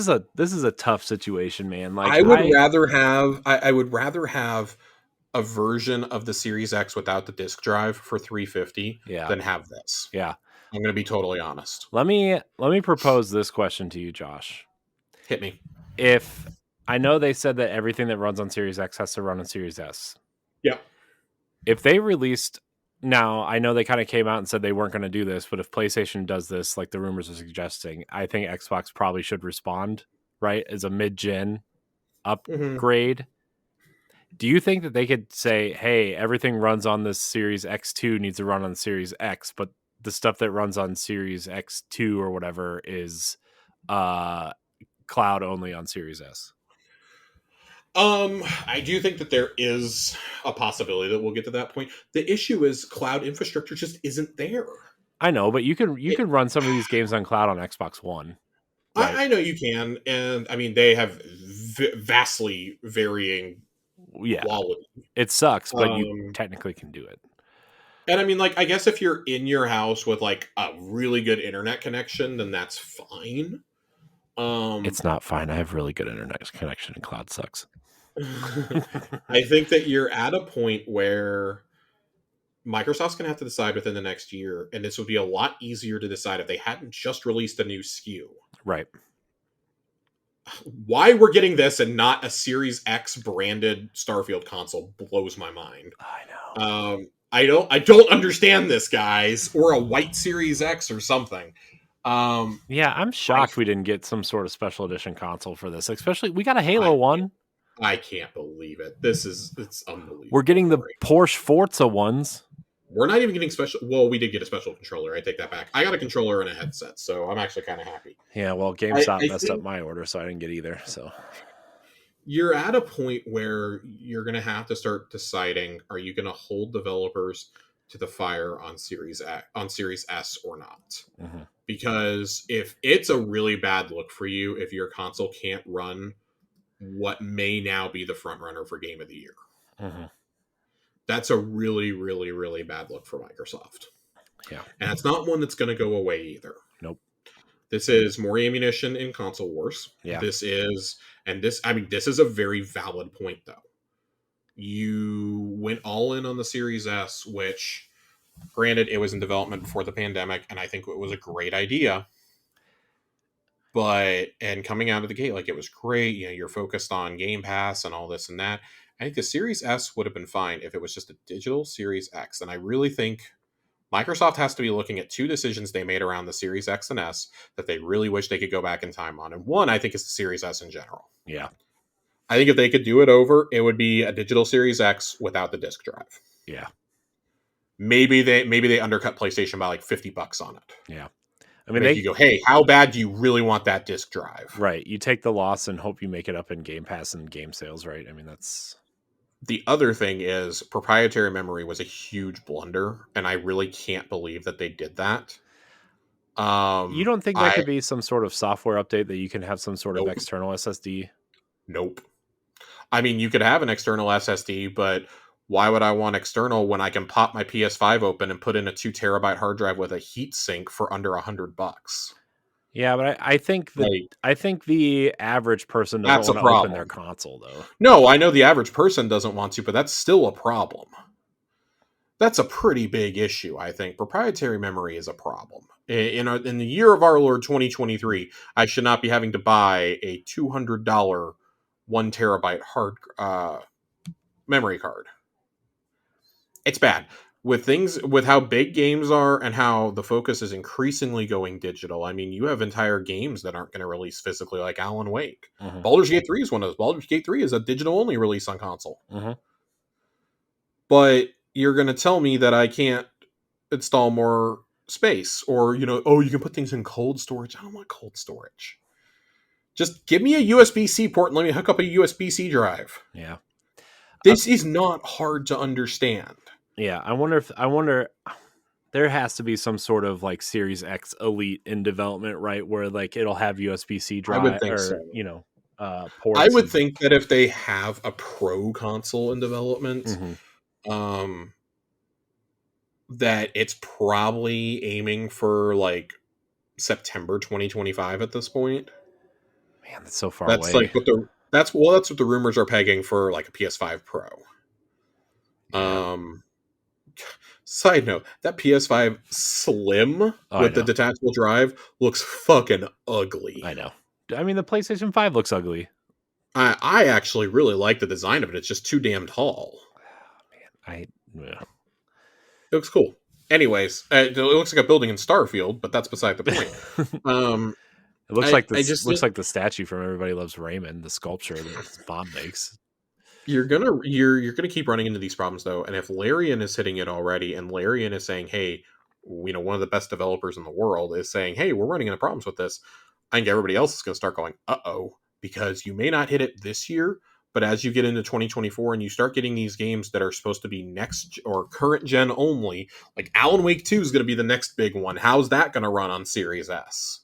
a tough situation, man. Like I would rather have I would rather have a version of the Series X without the disk drive for 350 yeah, than have this. yeah. I'm going to be totally honest. Let me propose this question to you, Josh. Hit me. If I know they said that everything that runs on Series X has to run on Series S. Yeah. If they released now, I know they kind of came out and said they weren't going to do this, but if PlayStation does this, like the rumors are suggesting, I think Xbox probably should respond, right? As a mid-gen Mm-hmm. upgrade. Do you think that they could say, hey, everything runs on this Series X2 needs to run on Series X, but the stuff that runs on Series X2 or whatever is cloud only on Series S? I do think that there is a possibility that we'll get to that point. The issue is cloud infrastructure just isn't there. I know, but you It, can run some of these games on cloud on Xbox One, right? I know you can, and I mean they have vastly varying Yeah, quality. it sucks, but you Um, technically can do it. and I mean, like, I guess if you're in your house with like a really good internet connection, then that's fine. Um, It's not fine. I have really good internet connection and cloud sucks. I think that you're at a point where Microsoft's going to have to decide within the next year, and this would be a lot easier to decide if they hadn't just released a new SKU. Right. Why we're getting this and not a Series X branded Starfield console blows my mind. I know. I don't understand this, guys, or a white Series X or something. Yeah, I'm I shocked we didn't get some sort of special edition console for this. Especially, we got a I Halo one. I can't believe it. It's We're unbelievable getting for the me. Porsche Forza ones. We're not even getting special. Well, we did get a special controller. I take that back. I got a controller and a headset, so I'm actually kind of happy. Yeah, well, GameStop I messed up think my order, so I didn't get either. So you're at a point where you're going to have to start deciding: are you going to hold developers to the fire on Series S or not? mm-hmm. Because if it's a really bad look for you, if your console can't run what may now be the front runner for Game of the Year, Mm-hmm. that's a really, really, really bad look for Microsoft. Yeah. And it's not one that's going to go away either. Nope. This is more ammunition in console wars. Yeah. This is, and this, I mean, this is a very valid point, though. You went all in on the Series S, which, granted, it was in development before the pandemic, and I think it was a great idea. But, and coming out of the gate, like, it was great. You know, you're focused on Game Pass and all this and that. I think the Series S would have been fine if it was just a digital Series X. And I really think Microsoft has to be looking at two decisions they made around the Series X and S that they really wish they could go back in time on. And one, I think, is the Series S in general. Yeah. I think if they could do it over, it would be a digital Series X without the disc drive. Yeah. Maybe they undercut PlayStation by like $50 on it. Yeah. I To mean, make you go, hey, how bad do you really want that disc drive? right. You take the loss and hope you make it up in Game Pass and game sales, right? I mean, that's The other thing is proprietary memory was a huge blunder, and I really can't believe that they did that. You don't think that I could be some sort of software update that you can have some sort of Nope. external SSD? Nope. I mean, you could have an external SSD, but why would I want external when I can pop my PS5 open and put in a 2 terabyte hard drive with a heat sink for under $100? Yeah, but I think Like, the average person doesn't that's a want to open their problem. console though. No, I know the average person doesn't want to, but that's still a problem. That's a pretty big issue, I think. Proprietary memory is a problem. In the year of our Lord 2023, I should not be having to buy a $200 1 terabyte hard memory card. It's bad. With how big games are and how the focus is increasingly going digital. I mean, you have entire games that aren't going to release physically, like Alan Wake. Mm-hmm. Baldur's Gate 3 is one of those. Baldur's Gate 3 is a digital only release on console. Mm-hmm. But you're going to tell me that I can't install more space, or, you know, oh, you can put things in cold storage. I don't want cold storage. Just give me a USB-C port and let me hook up a USB-C drive. Yeah. This is not hard to understand. Yeah, I wonder there has to be some sort of like Series X Elite in development, right? Where like it'll have USB-C I would drive think so. or I ports. would think that if they have a pro console in development, mm-hmm. that it's probably aiming for like September 2025 at this point. Man, that's so far That's away. like what the that's well that's what the rumors are pegging for like a PS5 Pro. Yeah. Um Side note, that PS5 Slim Oh, I with the know. detachable drive looks fucking ugly. I know. I mean, the PlayStation 5 looks ugly. I actually really like the design of it. It's just too damn tall. I yeah. It looks cool. Anyways, it looks like a building in Starfield, but that's beside the point. It Um, looks like I this just looks think like the statue from Everybody Loves Raymond, the sculpture that his mom makes. you're gonna keep running into these problems though, and if Larian is hitting it already, and Larian is saying, "Hey, one of the best developers in the world is saying, hey, we're running into problems with this," I think everybody else is going to start going, "Uh-oh," because you may not hit it this year, but as you get into 2024 and you start getting these games that are supposed to be next or current gen only, like Alan Wake 2 is going to be the next big one. How's that going to run on Series S?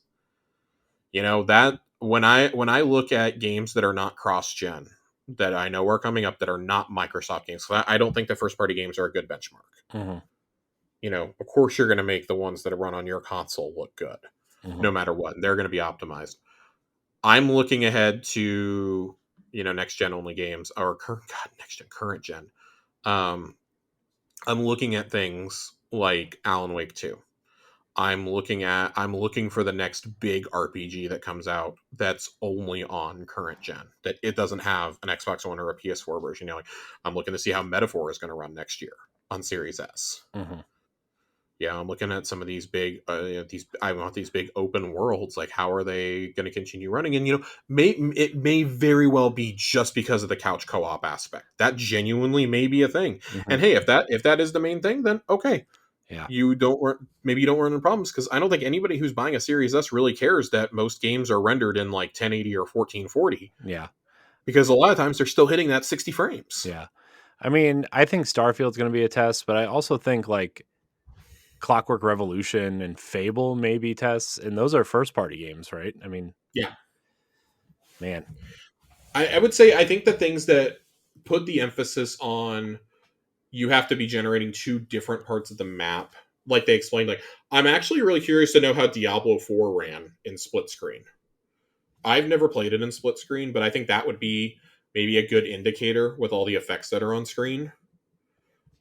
That when I look at games that are not cross gen that I know are coming up that are not Microsoft games, I don't think the first party games are a good benchmark. Mm-hmm. Of course you're going to make the ones that run on your console look good, Mm-hmm. no matter what. They're going to be optimized. I'm looking ahead to next gen only games or next gen current gen. Um, I'm looking at things like Alan Wake 2. I'm looking for the next big RPG that comes out that's only on current gen, that it doesn't have an Xbox One or a PS4 version. Like I'm looking to see how Metaphor is going to run next year on Series S. Mm-hmm. Yeah, I'm looking at some of these big these I want these big open worlds. Like how are they going to continue running? And it may very well be just because of the couch co-op aspect. That genuinely may be a thing. Mm-hmm. And hey, if that is the main thing, then okay, Yeah. maybe you don't run into problems, because I don't think anybody who's buying a Series S really cares that most games are rendered in like 1080 or 1440, Yeah. because a lot of times they're still hitting that 60 frames. Yeah. I mean, I think Starfield's going to be a test, but I also think like Clockwork Revolution and Fable may be tests, and those are first party games, right? I mean, Yeah, man. I would say I think the things that put the emphasis on you have to be generating two different parts of the map, like they explained. Like I'm actually really curious to know how Diablo 4 ran in split screen. I've never played it in split screen, but I think that would be maybe a good indicator with all the effects that are on screen.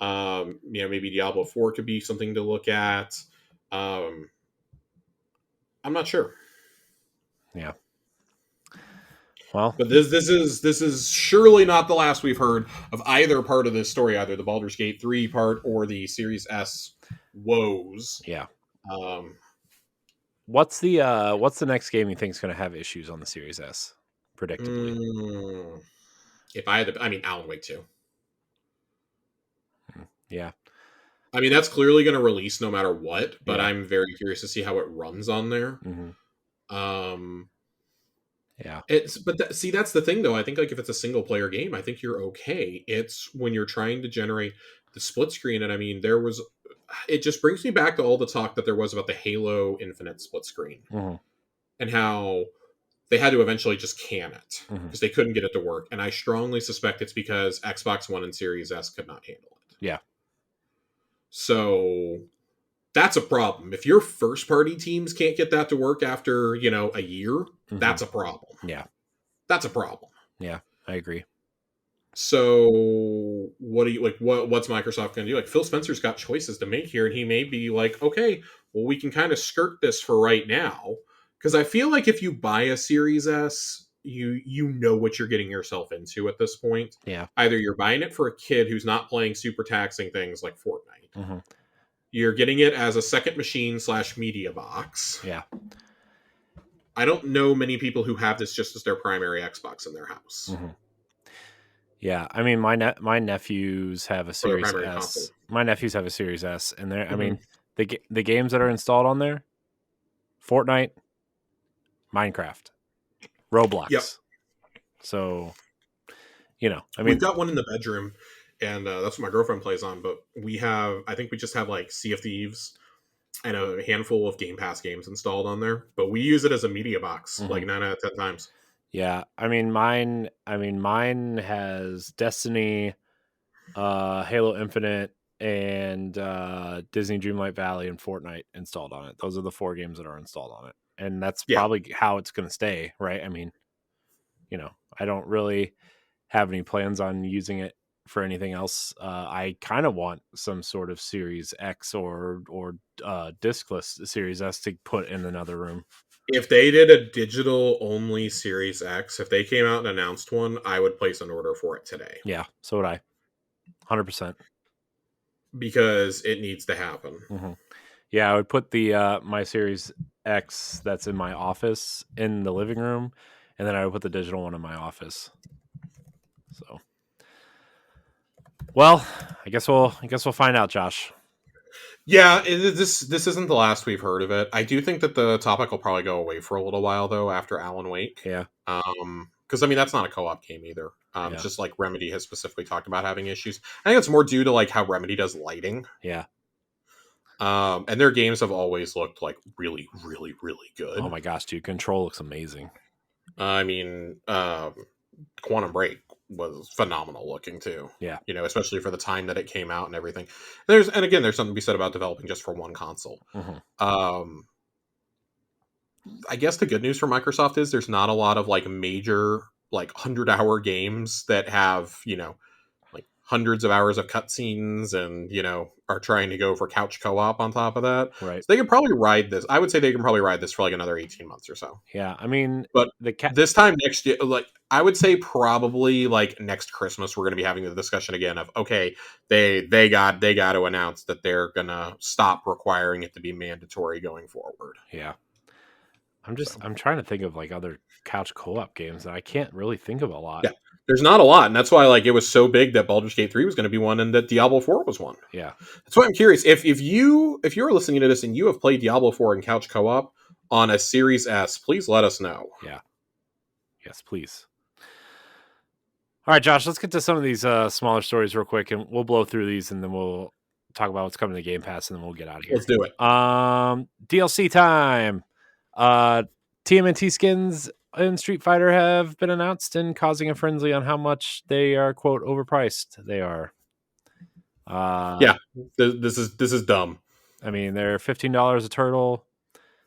Maybe Diablo 4 could be something to look at. Um, I'm not sure. Yeah. Well, But this is surely not the last we've heard of either part of this story, either the Baldur's Gate 3 part or the Series S woes. yeah. Um, What's the next game you think is going to have issues on the Series S? Predictably. mm, if I had to, I mean, Alan Wake 2. Yeah. I mean, that's clearly going to release no matter what, but Yeah. I'm very curious to see how it runs on there. Mm-hmm. Um, Yeah. see, that's the thing though. I think like if it's a single player game, I think you're okay. It's when you're trying to generate the split screen, and I mean, it just brings me back to all the talk that there was about the Halo Infinite split screen Mm-hmm. and how they had to eventually just can it Mm-hmm. because they couldn't get it to work. And I strongly suspect it's because Xbox One and Series S could not handle it. Yeah. So that's a problem. If your first party teams can't get that to work after, a year, Mm-hmm. that's a problem. Yeah. That's a problem. Yeah. I agree. So what do you like? What's Microsoft going to do? Like Phil Spencer's got choices to make here, and he may be like, okay, well, we can kind of skirt this for right now, because I feel like if you buy a Series S, you know what you're getting yourself into at this point. Yeah. Either you're buying it for a kid who's not playing super taxing things like Fortnite. Mm-hmm. You're getting it as a second machine / media box. Yeah. I don't know many people who have this just as their primary Xbox in their house Mm-hmm. Yeah, I mean, my nephews have a or their Series primary console. S. My nephews have a Series S, and I Mm-hmm. mean, the games that are installed on there: Fortnite, Minecraft, Roblox. Yep. So, I We've mean, got one in the bedroom, and that's what my girlfriend plays on. But I think we just have like Sea of Thieves and a handful of Game Pass games installed on there. But we use it as a media box, mm-hmm. like 9 out of 10 times. Yeah, I mean, mine has Destiny, Halo Infinite, and Disney Dreamlight Valley and Fortnite installed on it. Those are the 4 games that are installed on it, and that's Yeah. probably how it's going to stay, right? I mean, I don't really have any plans on using it for anything else. I kind of want some sort of Series X or discless Series S to put in another room. If they did a digital only Series X, if they came out and announced one, I would place an order for it today. Yeah, so would I. 100%. Because it needs to happen. Mm-hmm. Yeah, I would put the my Series X that's in my office in the living room, and then I would put the digital one in my office. So, well, I guess we'll find out, Josh. Yeah, this isn't the last we've heard of it. I do think that the topic will probably go away for a little while though after Alan Wake. Yeah. Because I mean that's not a co-op game either. Yeah. It's just like Remedy has specifically talked about having issues. I think it's more due to like how Remedy does lighting. Yeah. And their games have always looked like really, really, really good. Oh my gosh, dude, Control looks amazing. I mean, Quantum Break was phenomenal looking too. Yeah. Especially for the time that it came out and everything. There's something to be said about developing just for one console. Mm-hmm. I guess the good news for Microsoft is there's not a lot of like major like 100-hour games that have, like hundreds of hours of cutscenes and, are trying to go for couch co-op on top of that. Right. So they can probably ride this. I would say they can probably ride this for like another 18 months or so. Yeah. I mean, but this time next year, like I would say probably like next Christmas, we're going to be having the discussion again of, okay, they got to announce that they're going to stop requiring it to be mandatory going forward. Yeah. I'm trying to think of like other couch co-op games, and I can't really think of a lot. Yeah, there's not a lot, and that's why like it was so big that Baldur's Gate 3 was going to be one, and that Diablo 4 was one. Yeah, that's why I'm curious if you're listening to this and you have played Diablo 4 in couch co-op on a Series S, please let us know. Yeah, yes, please. All right, Josh, let's get to some of these smaller stories real quick, and we'll blow through these, and then we'll talk about what's coming to Game Pass, and then we'll get out of here. Let's do it. DLC time. TMNT skins in Street Fighter have been announced and causing a frenzy on how much they are, quote, overpriced. They are. Yeah, this is dumb. I mean, they're $15 a turtle,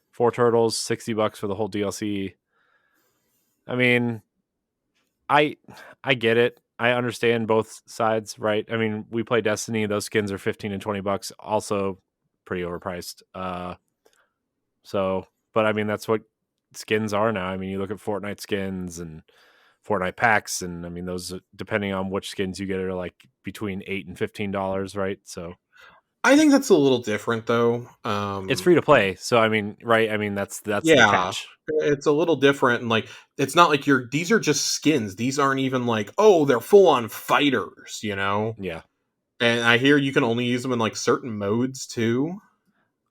4 turtles, $60 for the whole DLC. I mean, I get it. I understand both sides, right? I mean, we play Destiny; those skins are $15 and $20, also pretty overpriced. But I mean, that's what skins are now. I mean, you look at Fortnite skins and Fortnite packs, and I mean, those, depending on which skins you get, are like between $8 and $15, right? So I think that's a little different though. It's free to play, so I mean, right? I mean, that's the catch. It's a little different, and like it's not like these are just skins. These aren't even like, oh, they're full on fighters, Yeah. And I hear you can only use them in like certain modes too.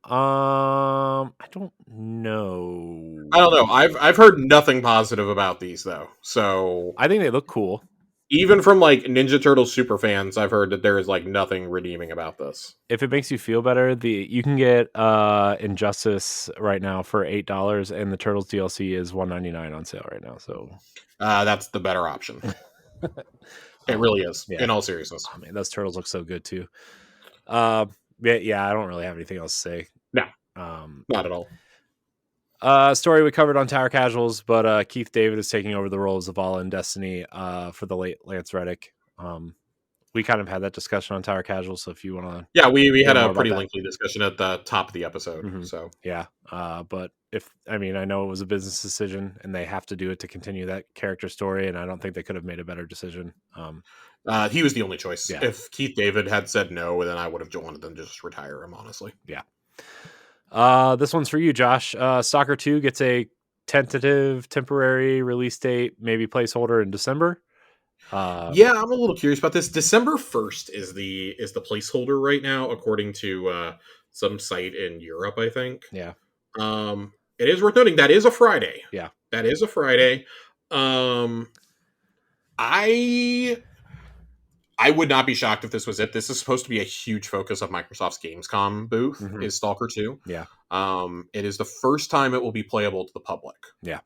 I don't know. I don't know. I've heard nothing positive about these though. So I think they look cool. Even from like Ninja Turtles super fans, I've heard that there is like nothing redeeming about this. If it makes you feel better, you can get Injustice right now for $8, and the Turtles DLC is $199 on sale right now. So that's the better option. It really is. Yeah. In all seriousness, I mean, those turtles look so good too. Yeah, I don't really have anything else to say. No, not at all. Story we covered on Tower Casuals, but Keith David is taking over the role of Zavala in Destiny for the late Lance Reddick. We kind of had that discussion on Tower Casuals, so if you want to... Yeah, we had a pretty lengthy discussion at the top of the episode. Mm-hmm. So yeah, but I know it was a business decision, and they have to do it to continue that character story, and I don't think they could have made a better decision. He was the only choice. Yeah. If Keith David had said no, then I would have wanted them to just retire him, honestly. Yeah. This one's for you, Josh. Stalker 2 gets a tentative temporary release date, maybe placeholder in December. Yeah, I'm a little curious about this. December 1st is the placeholder right now, according to some site in Europe, I think. Yeah. It is worth noting that is a Friday. Yeah. That is a Friday. I would not be shocked if this was it. This is supposed to be a huge focus of Microsoft's Gamescom booth, is Stalker 2. Yeah. It is the first time it will be playable to the public. Yeah.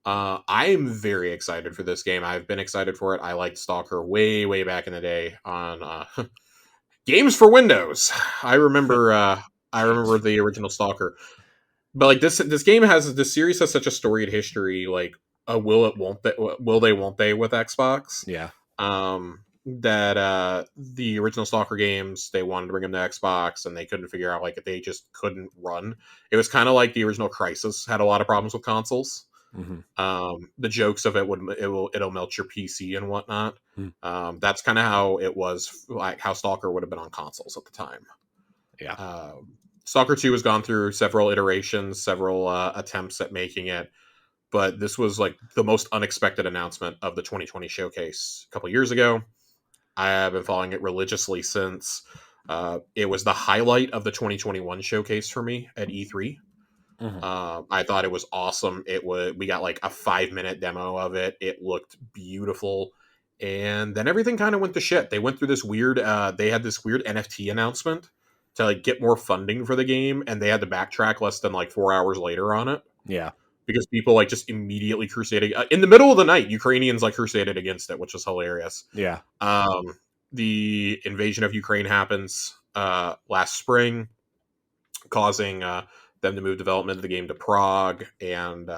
I am very excited for this game. I've been excited for it. I liked Stalker way, way back in the day on games for Windows. I remember the original Stalker. But like this game this series has such a storied history, like will they won't they with Xbox. Yeah. That the original Stalker games, they wanted to bring them to Xbox and they couldn't figure out, like, they just couldn't run. It was kind of like the original Crysis had a lot of problems with consoles. The jokes of it'll melt your PC and whatnot. That's kind of how it was, like how Stalker would have been on consoles at the time. Yeah. Stalker 2 has gone through several iterations, several attempts at making it, but this was like the most unexpected announcement of the 2020 showcase a couple years ago. I have been following it religiously since. It was the highlight of the 2021 showcase for me at E3. I thought it was awesome. We got like a 5-minute demo of it. It looked beautiful. And then everything kind of went to shit. They went through this weird, they had this weird NFT announcement to like get more funding for the game, and they had to backtrack less than like 4 hours later on it. Yeah. Because people like just immediately crusaded in the middle of the night. Ukrainians like crusaded against it, which was hilarious. Yeah. The invasion of Ukraine happens last spring, causing them to move development of the game to Prague, and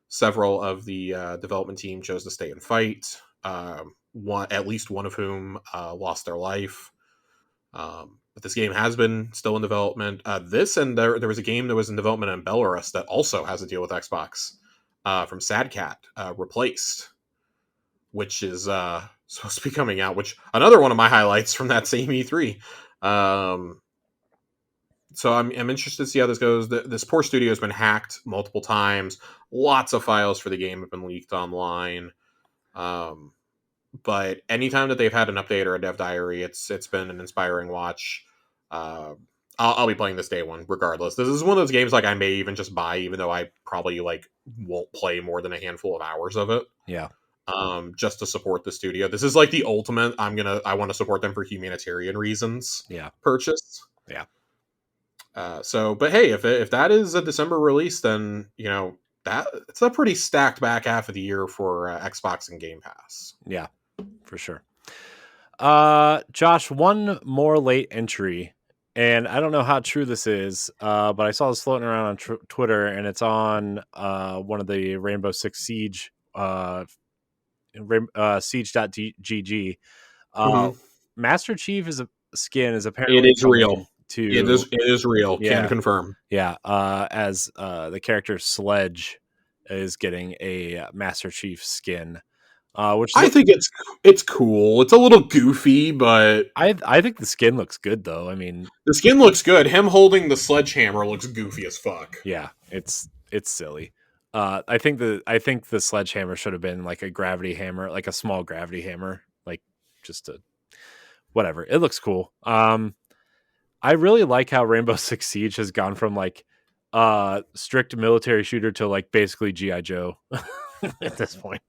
several of the development team chose to stay and fight. At least one of whom lost their life. But this game has been still in development. There was a game that was in development in Belarus that also has a deal with Xbox from Sadcat, Replaced, which is supposed to be coming out. Which another one of my highlights from that same E3. So I'm interested to see how this goes. This poor studio has been hacked multiple times. Lots of files for the game have been leaked online. But anytime that they've had an update or a dev diary, it's been an inspiring watch. I'll be playing this day one regardless. This is one of those games like I may even just buy, even though I probably like won't play more than a handful of hours of it. Yeah. Just to support the studio. This is like the ultimate. I want to support them for humanitarian reasons. Yeah. Purchase. Yeah. But hey, if that is a December release, then that it's a pretty stacked back half of the year for Xbox and Game Pass. Yeah, for sure. Josh, one more late entry, and I don't know how true this is, but I saw this floating around on Twitter, and it's on one of the Rainbow Six Siege siege.gg. Master Chief skin is apparently it is real. It is real. Yeah. Can confirm. Yeah. As the character Sledge is getting a Master Chief skin, which I think it's cool. It's a little goofy, but I think the skin looks good though. I mean, the skin looks good. Him holding the sledgehammer looks goofy as fuck. Yeah, it's silly. I think the sledgehammer should have been like a gravity hammer, like a small gravity hammer, like just a whatever. It looks cool. I really like how Rainbow Six Siege has gone from like strict military shooter to like basically G.I. Joe at this point.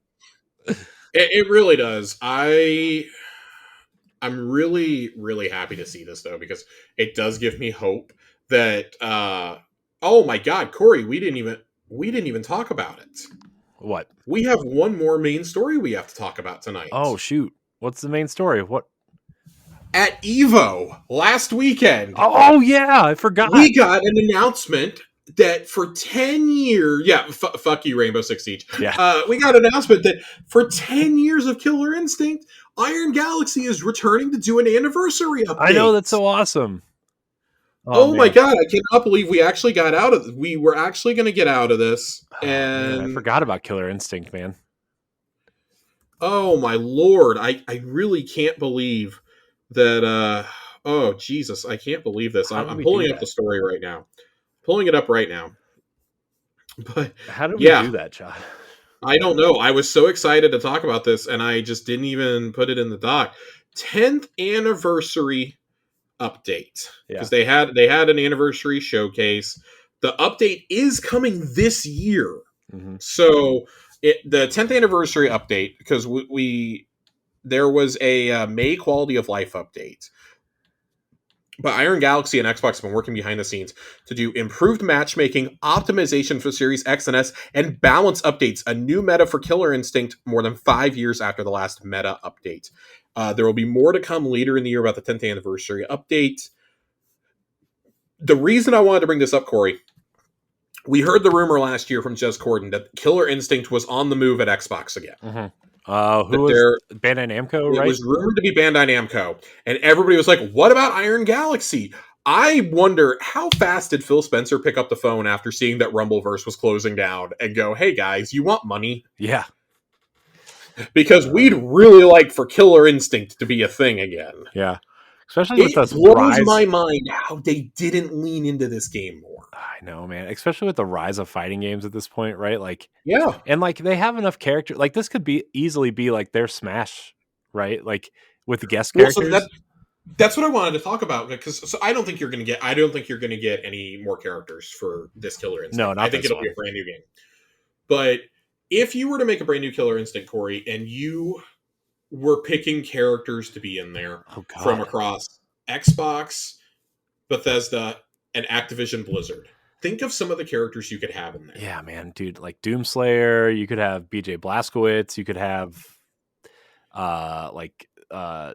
It really does. I'm really, really happy to see this though, because it does give me hope that oh my god, Corey, we didn't even talk about it. What? We have one more main story we have to talk about tonight. Oh shoot. What's the main story? What? At Evo last weekend. Oh yeah, I forgot. We got an announcement that for 10 years, fuck you, Rainbow Six Siege. Yeah. We got an announcement that for 10 years of Killer Instinct, Iron Galaxy is returning to do an anniversary update. I know, that's so awesome. Oh my god, I cannot believe we actually got out of. We were actually going to get out of this, and man, I forgot about Killer Instinct, man. Oh my lord, I really can't believe that. Oh Jesus, I can't believe this. I'm pulling up the story right now. Pulling it up right now. But how did we do that, John? I don't know. I was so excited to talk about this, and I just didn't even put it in the doc. 10th anniversary update, because they had an anniversary showcase. The update is coming this year, so the 10th anniversary update, because there was a May quality of life update. But Iron Galaxy and Xbox have been working behind the scenes to do improved matchmaking, optimization for Series X and S, and balance updates, a new meta for Killer Instinct more than 5 years after the last meta update. There will be more to come later in the year about the 10th anniversary update. The reason I wanted to bring this up, Corey, we heard the rumor last year from Jez Corden that Killer Instinct was on the move at Xbox again. Who was Bandai Namco, it right? was rumored to be Bandai Namco, and everybody was like, what about Iron Galaxy? I wonder how fast did Phil Spencer pick up the phone after seeing that Rumbleverse was closing down and go, hey guys, you want money? Yeah. Because we'd really like for Killer Instinct to be a thing again. Yeah. Especially with it blows my mind how they didn't lean into this game more. I know, man. Especially with the rise of fighting games at this point, right? Like, yeah. And like they have enough character. Like this could be easily be like their Smash, right? Like with the guest characters. So that's what I wanted to talk about, because I don't think you're going to get any more characters for this Killer Instinct. No, I think it'll be a brand new game. But if you were to make a brand new Killer Instinct, Corey, and you were picking characters to be in there from across Xbox, Bethesda, and Activision Blizzard, think of some of the characters you could have in there. Yeah, man, dude, like Doomslayer, you could have BJ Blazkowicz, you could have the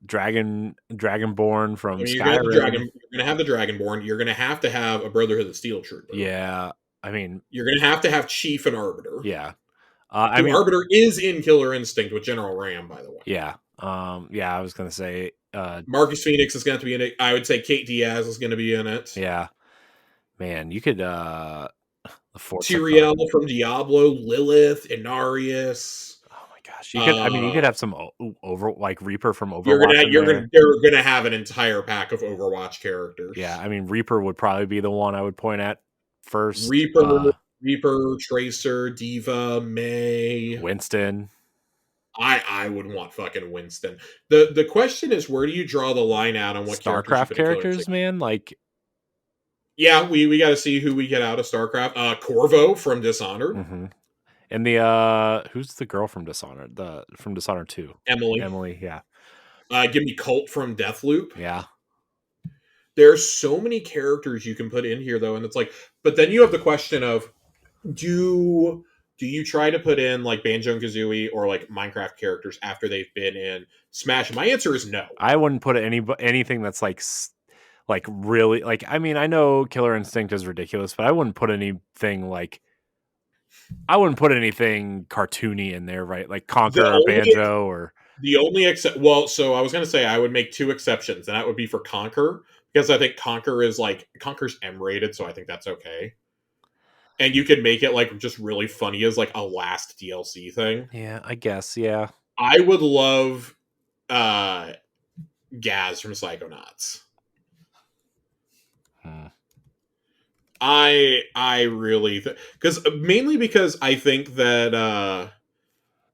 Dragonborn from Skyrim. You're gonna have the Dragonborn. You're gonna have to have a Brotherhood of Steel Trooper. Yeah, I mean, you're gonna have Chief and Arbiter. Yeah, Arbiter is in Killer Instinct with General Ram, by the way. Yeah, I was gonna say Marcus Phoenix is going to be in it. I would say Kate Diaz is going to be in it. Yeah, man, you could Tyrael from Diablo, Lilith, Inarius. Gosh, you could. You could have some Reaper from Overwatch. You're gonna have an entire pack of Overwatch characters. Yeah, Reaper would probably be the one I would point at first. Reaper, Tracer, Diva, May, Winston. I would want fucking Winston. The question is, where do you draw the line out on what StarCraft characters, man? Like, yeah, we got to see who we get out of StarCraft. Corvo from Dishonored. Mm-hmm. And the who's the girl from Dishonored? From Dishonored 2. Emily, yeah. Give me Colt from Deathloop. Yeah. There's so many characters you can put in here, though, and it's like, but then you have the question of, do you try to put in like Banjo and Kazooie or like Minecraft characters after they've been in Smash? My answer is no. I wouldn't put anything that's like really like. I know Killer Instinct is ridiculous, but I wouldn't put anything like. I wouldn't put anything cartoony in there, right? Like Conker or Banjo or the only so I was going to say I would make two exceptions, and that would be for Conker, because I think Conker's M-rated, so I think that's okay. And you could make it like just really funny as like a last DLC thing. Yeah, I guess. Yeah, I would love Gaz from Psychonauts. I really mainly because I think that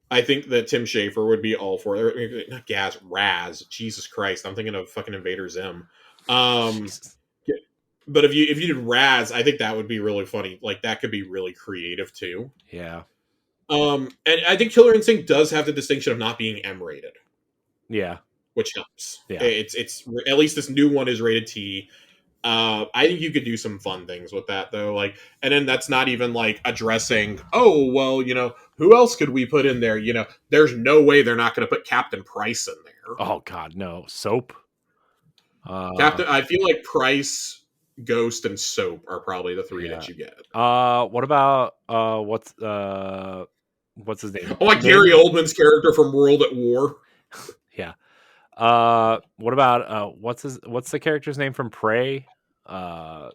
Tim Schafer would be all for it. Not Gaz, Raz. Jesus Christ, I'm thinking of fucking Invader Zim. But if you did Raz, I think that would be really funny. Like that could be really creative too. Yeah. And I think Killer Instinct does have the distinction of not being M-rated. Yeah. Which helps. Yeah. It's at least this new one is rated T. I think you could do some fun things with that though. Like, and then that's not even like addressing, oh, well, who else could we put in there? There's no way they're not going to put Captain Price in there. Oh God, no. Soap. I feel like Price, Ghost, and Soap are probably the three that you get. What about what's his name? Oh, like Gary Oldman's character from World at War. Yeah. What about what's the character's name from Prey? I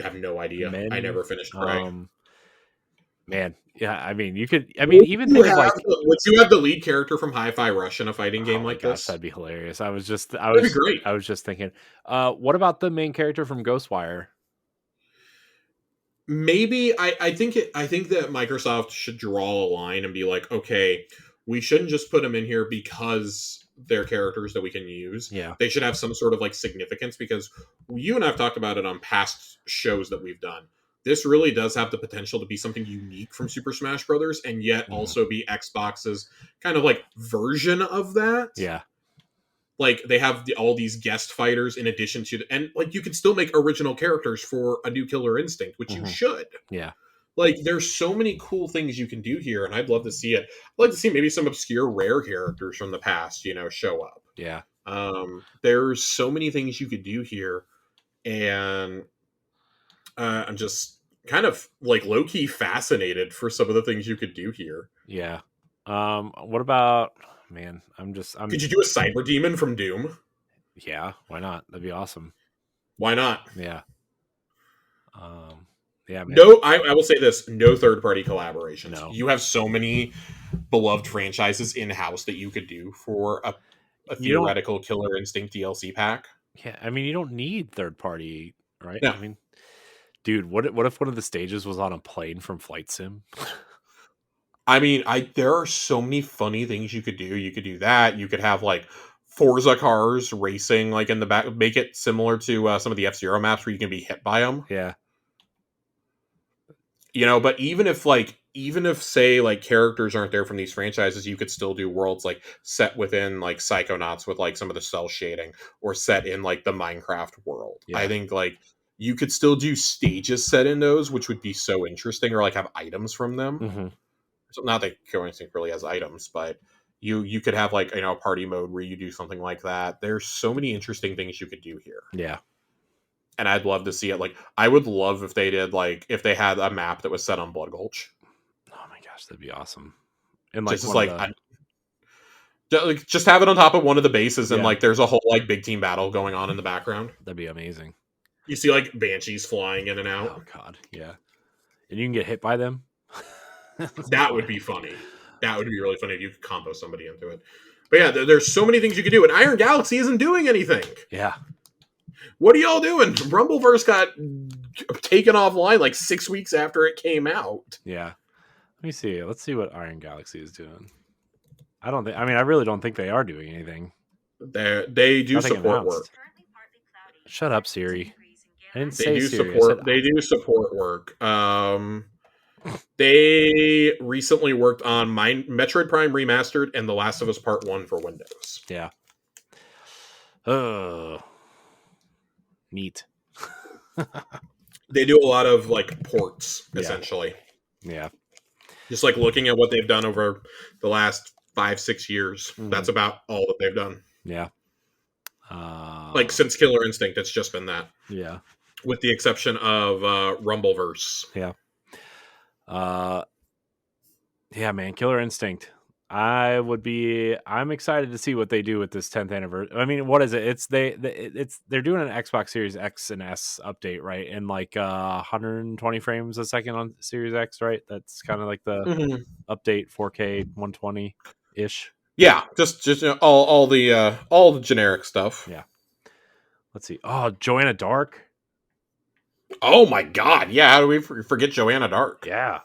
have no idea. I never finished Prey. Man, yeah, you could. Even think of like. Would you have the lead character from Hi-Fi Rush in a fighting game like this? That'd be hilarious. That'd be great. I was just thinking. What about the main character from Ghostwire? Maybe I think that Microsoft should draw a line and be like, okay, we shouldn't just put them in here because they're characters that we can use. Yeah, they should have some sort of like significance, because you and I've talked about it on past shows that we've done. This really does have the potential to be something unique from Super Smash Brothers, and yet also be Xbox's kind of like version of that. Yeah. Like they have all these guest fighters in addition to and like you could still make original characters for a new Killer Instinct, which you should. Yeah. Like, there's so many cool things you can do here, and I'd love to see it. I'd like to see maybe some obscure rare characters from the past, show up. Yeah. There's so many things you could do here, and I'm just kind of like low key fascinated for some of the things you could do here. Yeah. What about, man? Could you do a cyber demon from Doom? Yeah. Why not? That'd be awesome. Why not? Yeah. Yeah, man. No, I will say this: no third party collaborations. No. You have so many beloved franchises in house that you could do for a theoretical Killer Instinct DLC pack. Yeah, I mean, you don't need third party, right? No. I mean, dude, what if one of the stages was on a plane from Flight Sim? I mean, there are so many funny things you could do. You could do that. You could have like Forza cars racing like in the back, make it similar to some of the F-Zero maps where you can be hit by them. Yeah. But even if say like characters aren't there from these franchises, you could still do worlds like set within like Psychonauts with like some of the cell shading, or set in like the Minecraft world. Yeah. I think like you could still do stages set in those, which would be so interesting, or like have items from them. Mm-hmm. So not that Killer Instinct really has items, but you could have like a party mode where you do something like that. There's so many interesting things you could do here. Yeah. And I'd love to see it. Like, I would love if they did, like, if they had a map that was set on Blood Gulch. Oh my gosh, that'd be awesome. And like, just have it on top of one of the bases, and Yeah. like, there's a whole like big team battle going on in the background. That'd be amazing. You see like banshees flying in and out. Oh god, yeah. And you can get hit by them. That would be funny. That would be really funny if you could combo somebody into it. But yeah, there's so many things you could do, and Iron Galaxy isn't doing anything. Yeah. What are y'all doing? Rumbleverse got taken offline like 6 weeks after it came out. Yeah. Let me see. Let's see what Iron Galaxy is doing. I really don't think they are doing anything. They do support work. Shut up, Siri. I didn't They say do Siri. support. They do support work. They recently worked on Metroid Prime Remastered and The Last of Us Part 1 for Windows. Yeah. Neat. They do a lot of like ports, essentially. Yeah. Just like looking at what they've done over the last 5-6 years. Mm-hmm. That's about all that they've done. Yeah. Like since Killer Instinct, it's just been that. Yeah. With the exception of Rumbleverse. Yeah. Yeah, man, Killer Instinct. I'm excited to see what they do with this 10th anniversary. I mean, what is it? They're doing an Xbox Series X and S update, right? And like 120 frames a second on Series X, right? That's kind of like the update, 4K 120 ish. Yeah, just all the generic stuff. Yeah. Let's see. Oh, Joanna Dark. Oh my god! Yeah, how do we forget Joanna Dark? Yeah.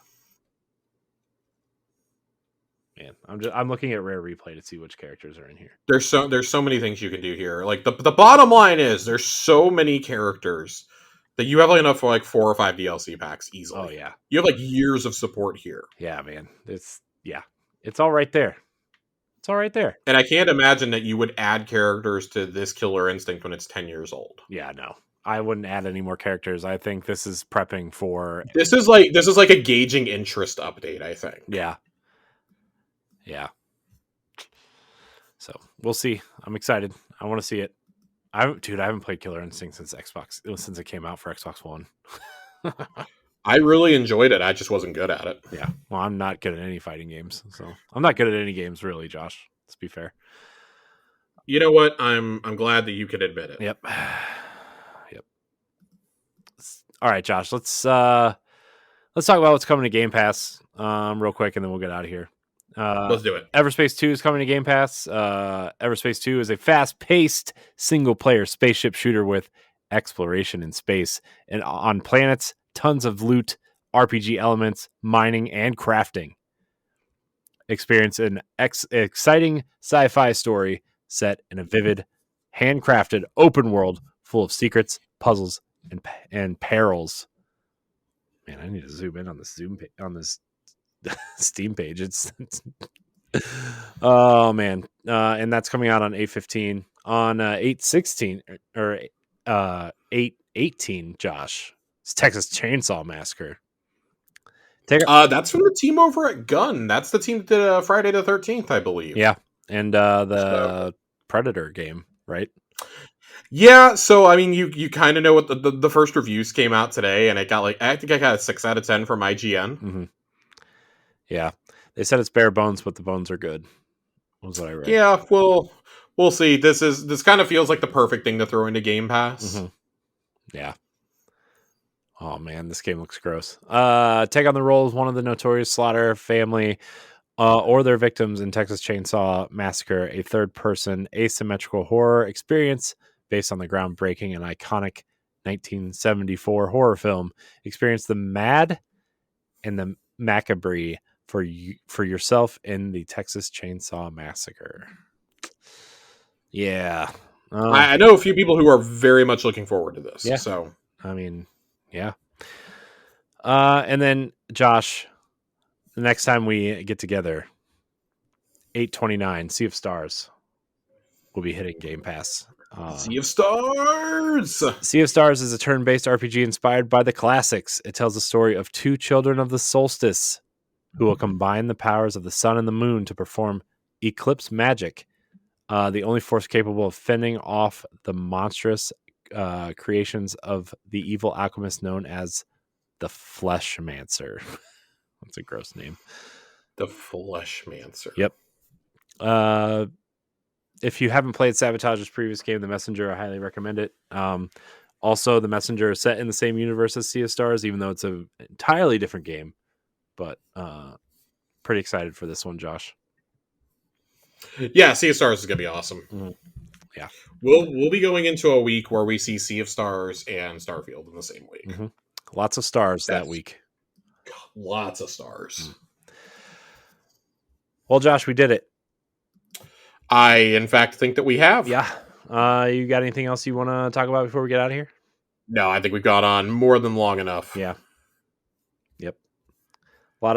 Man, I'm looking at Rare Replay to see which characters are in here. There's so many things you can do here. Like the bottom line is there's so many characters that you have like enough for like 4 or 5 DLC packs easily. Oh yeah, you have like years of support here. Yeah, man, it's all right there. It's all right there. And I can't imagine that you would add characters to this Killer Instinct when it's 10 years old. Yeah, no. I wouldn't add any more characters. I think this is prepping for. This is like a gauging interest update, I think. Yeah. Yeah. So we'll see. I'm excited. I want to see it. I haven't played Killer Instinct since it came out for Xbox One. I really enjoyed it. I just wasn't good at it. Yeah. Well, I'm not good at any fighting games, so I'm not good at any games really, Josh. Let's be fair. You know what? I'm glad that you could admit it. Yep. Yep. All right, Josh. Let's talk about what's coming to Game Pass real quick, and then we'll get out of here. Let's do it. Everspace 2 is coming to Game Pass. Everspace 2 is a fast-paced single-player spaceship shooter with exploration in space and on planets, tons of loot, RPG elements, mining, and crafting. Experience an exciting sci-fi story set in a vivid, handcrafted open world full of secrets, puzzles, and perils. Man, I need to zoom in on this Steam page. It's oh man, and that's coming out on 8/15. On 8/16 or 8/18. Josh, it's Texas Chainsaw Massacre. That's from the team over at Gun. That's the team that did Friday the 13th, I believe. Yeah, and the Predator game, right? Yeah, so I mean, you kind of know what the first reviews came out today, and it got I think I got a 6 out of 10 from IGN. Mm-hmm. Yeah, they said it's bare bones, but the bones are good. Was what I read. Yeah, we'll see. This kind of feels like the perfect thing to throw into Game Pass. Mm-hmm. Yeah. Oh man, this game looks gross. Take on the role of one of the notorious Slaughter family or their victims in Texas Chainsaw Massacre, a third-person asymmetrical horror experience based on the groundbreaking and iconic 1974 horror film. Experience the mad and the macabre for yourself in the Texas Chainsaw Massacre. Yeah. I know a few people who are very much looking forward to this. Yeah. So, I mean, yeah. And then, Josh, the next time we get together, 8/29, Sea of Stars will be hitting Game Pass. Sea of Stars! Sea of Stars is a turn-based RPG inspired by the classics. It tells the story of two children of the solstice who will combine the powers of the sun and the moon to perform eclipse magic, the only force capable of fending off the monstrous creations of the evil alchemist known as the Fleshmancer. That's a gross name. The Fleshmancer. Yep. If you haven't played Sabotage's previous game, The Messenger, I highly recommend it. Also, The Messenger is set in the same universe as Sea of Stars, even though it's an entirely different game. But pretty excited for this one, Josh. Yeah, Sea of Stars is going to be awesome. Mm-hmm. Yeah. We'll be going into a week where we see Sea of Stars and Starfield in the same week. Mm-hmm. Lots of stars that week. Lots of stars. Mm-hmm. Well, Josh, we did it. I, in fact, think that we have. Yeah. You got anything else you want to talk about before we get out of here? No, I think we've got on more than long enough. Yeah. Yep. A lot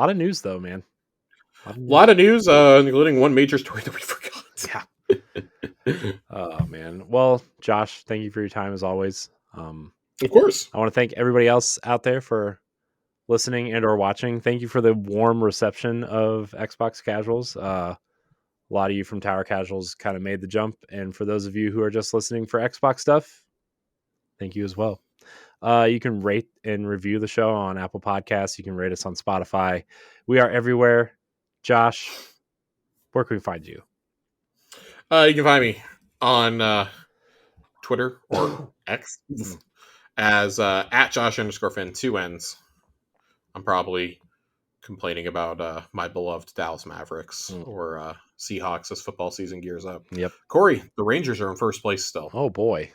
of news, though, man. A lot of news, including one major story that we forgot. Yeah. Oh, man. Well, Josh, thank you for your time as always. Of course. I want to thank everybody else out there for listening and or watching. Thank you for the warm reception of Xbox Casuals. A lot of you from Tower Casuals kind of made the jump. And for those of you who are just listening for Xbox stuff, thank you as well. You can rate and review the show on Apple Podcasts. You can rate us on Spotify. We are everywhere. Josh, where can we find you? You can find me on Twitter or X as at Josh_Finn, 2 N's. I'm probably complaining about my beloved Dallas Mavericks or Seahawks as football season gears up. Yep. Corey, the Rangers are in first place still. Oh, boy.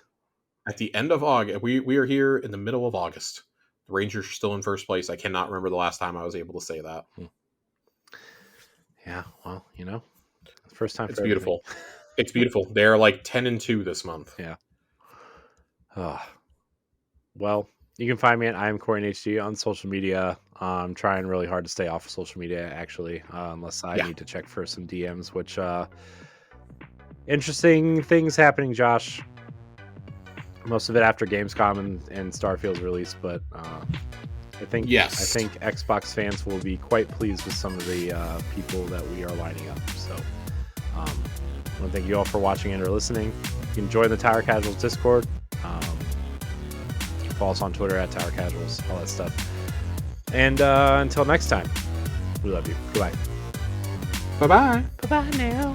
At the end of August, we are here in the middle of August. The Rangers are still in first place. I cannot remember the last time I was able to say that. Yeah, well, first time. It's beautiful. It's beautiful. They're like 10-2 this month. Yeah. Well, you can find me at I am Corey HD on social media. I'm trying really hard to stay off of social media, actually, unless I need to check for some DMs, which interesting things happening, Josh. Most of it after Gamescom and Starfield's release, but I think Xbox fans will be quite pleased with some of the people that we are lining up. So I want to thank you all for watching and or listening. You can join the Tower Casuals Discord. Follow us on Twitter at Tower Casuals, all that stuff. And until next time, we love you. Goodbye. Bye-bye. Bye-bye now.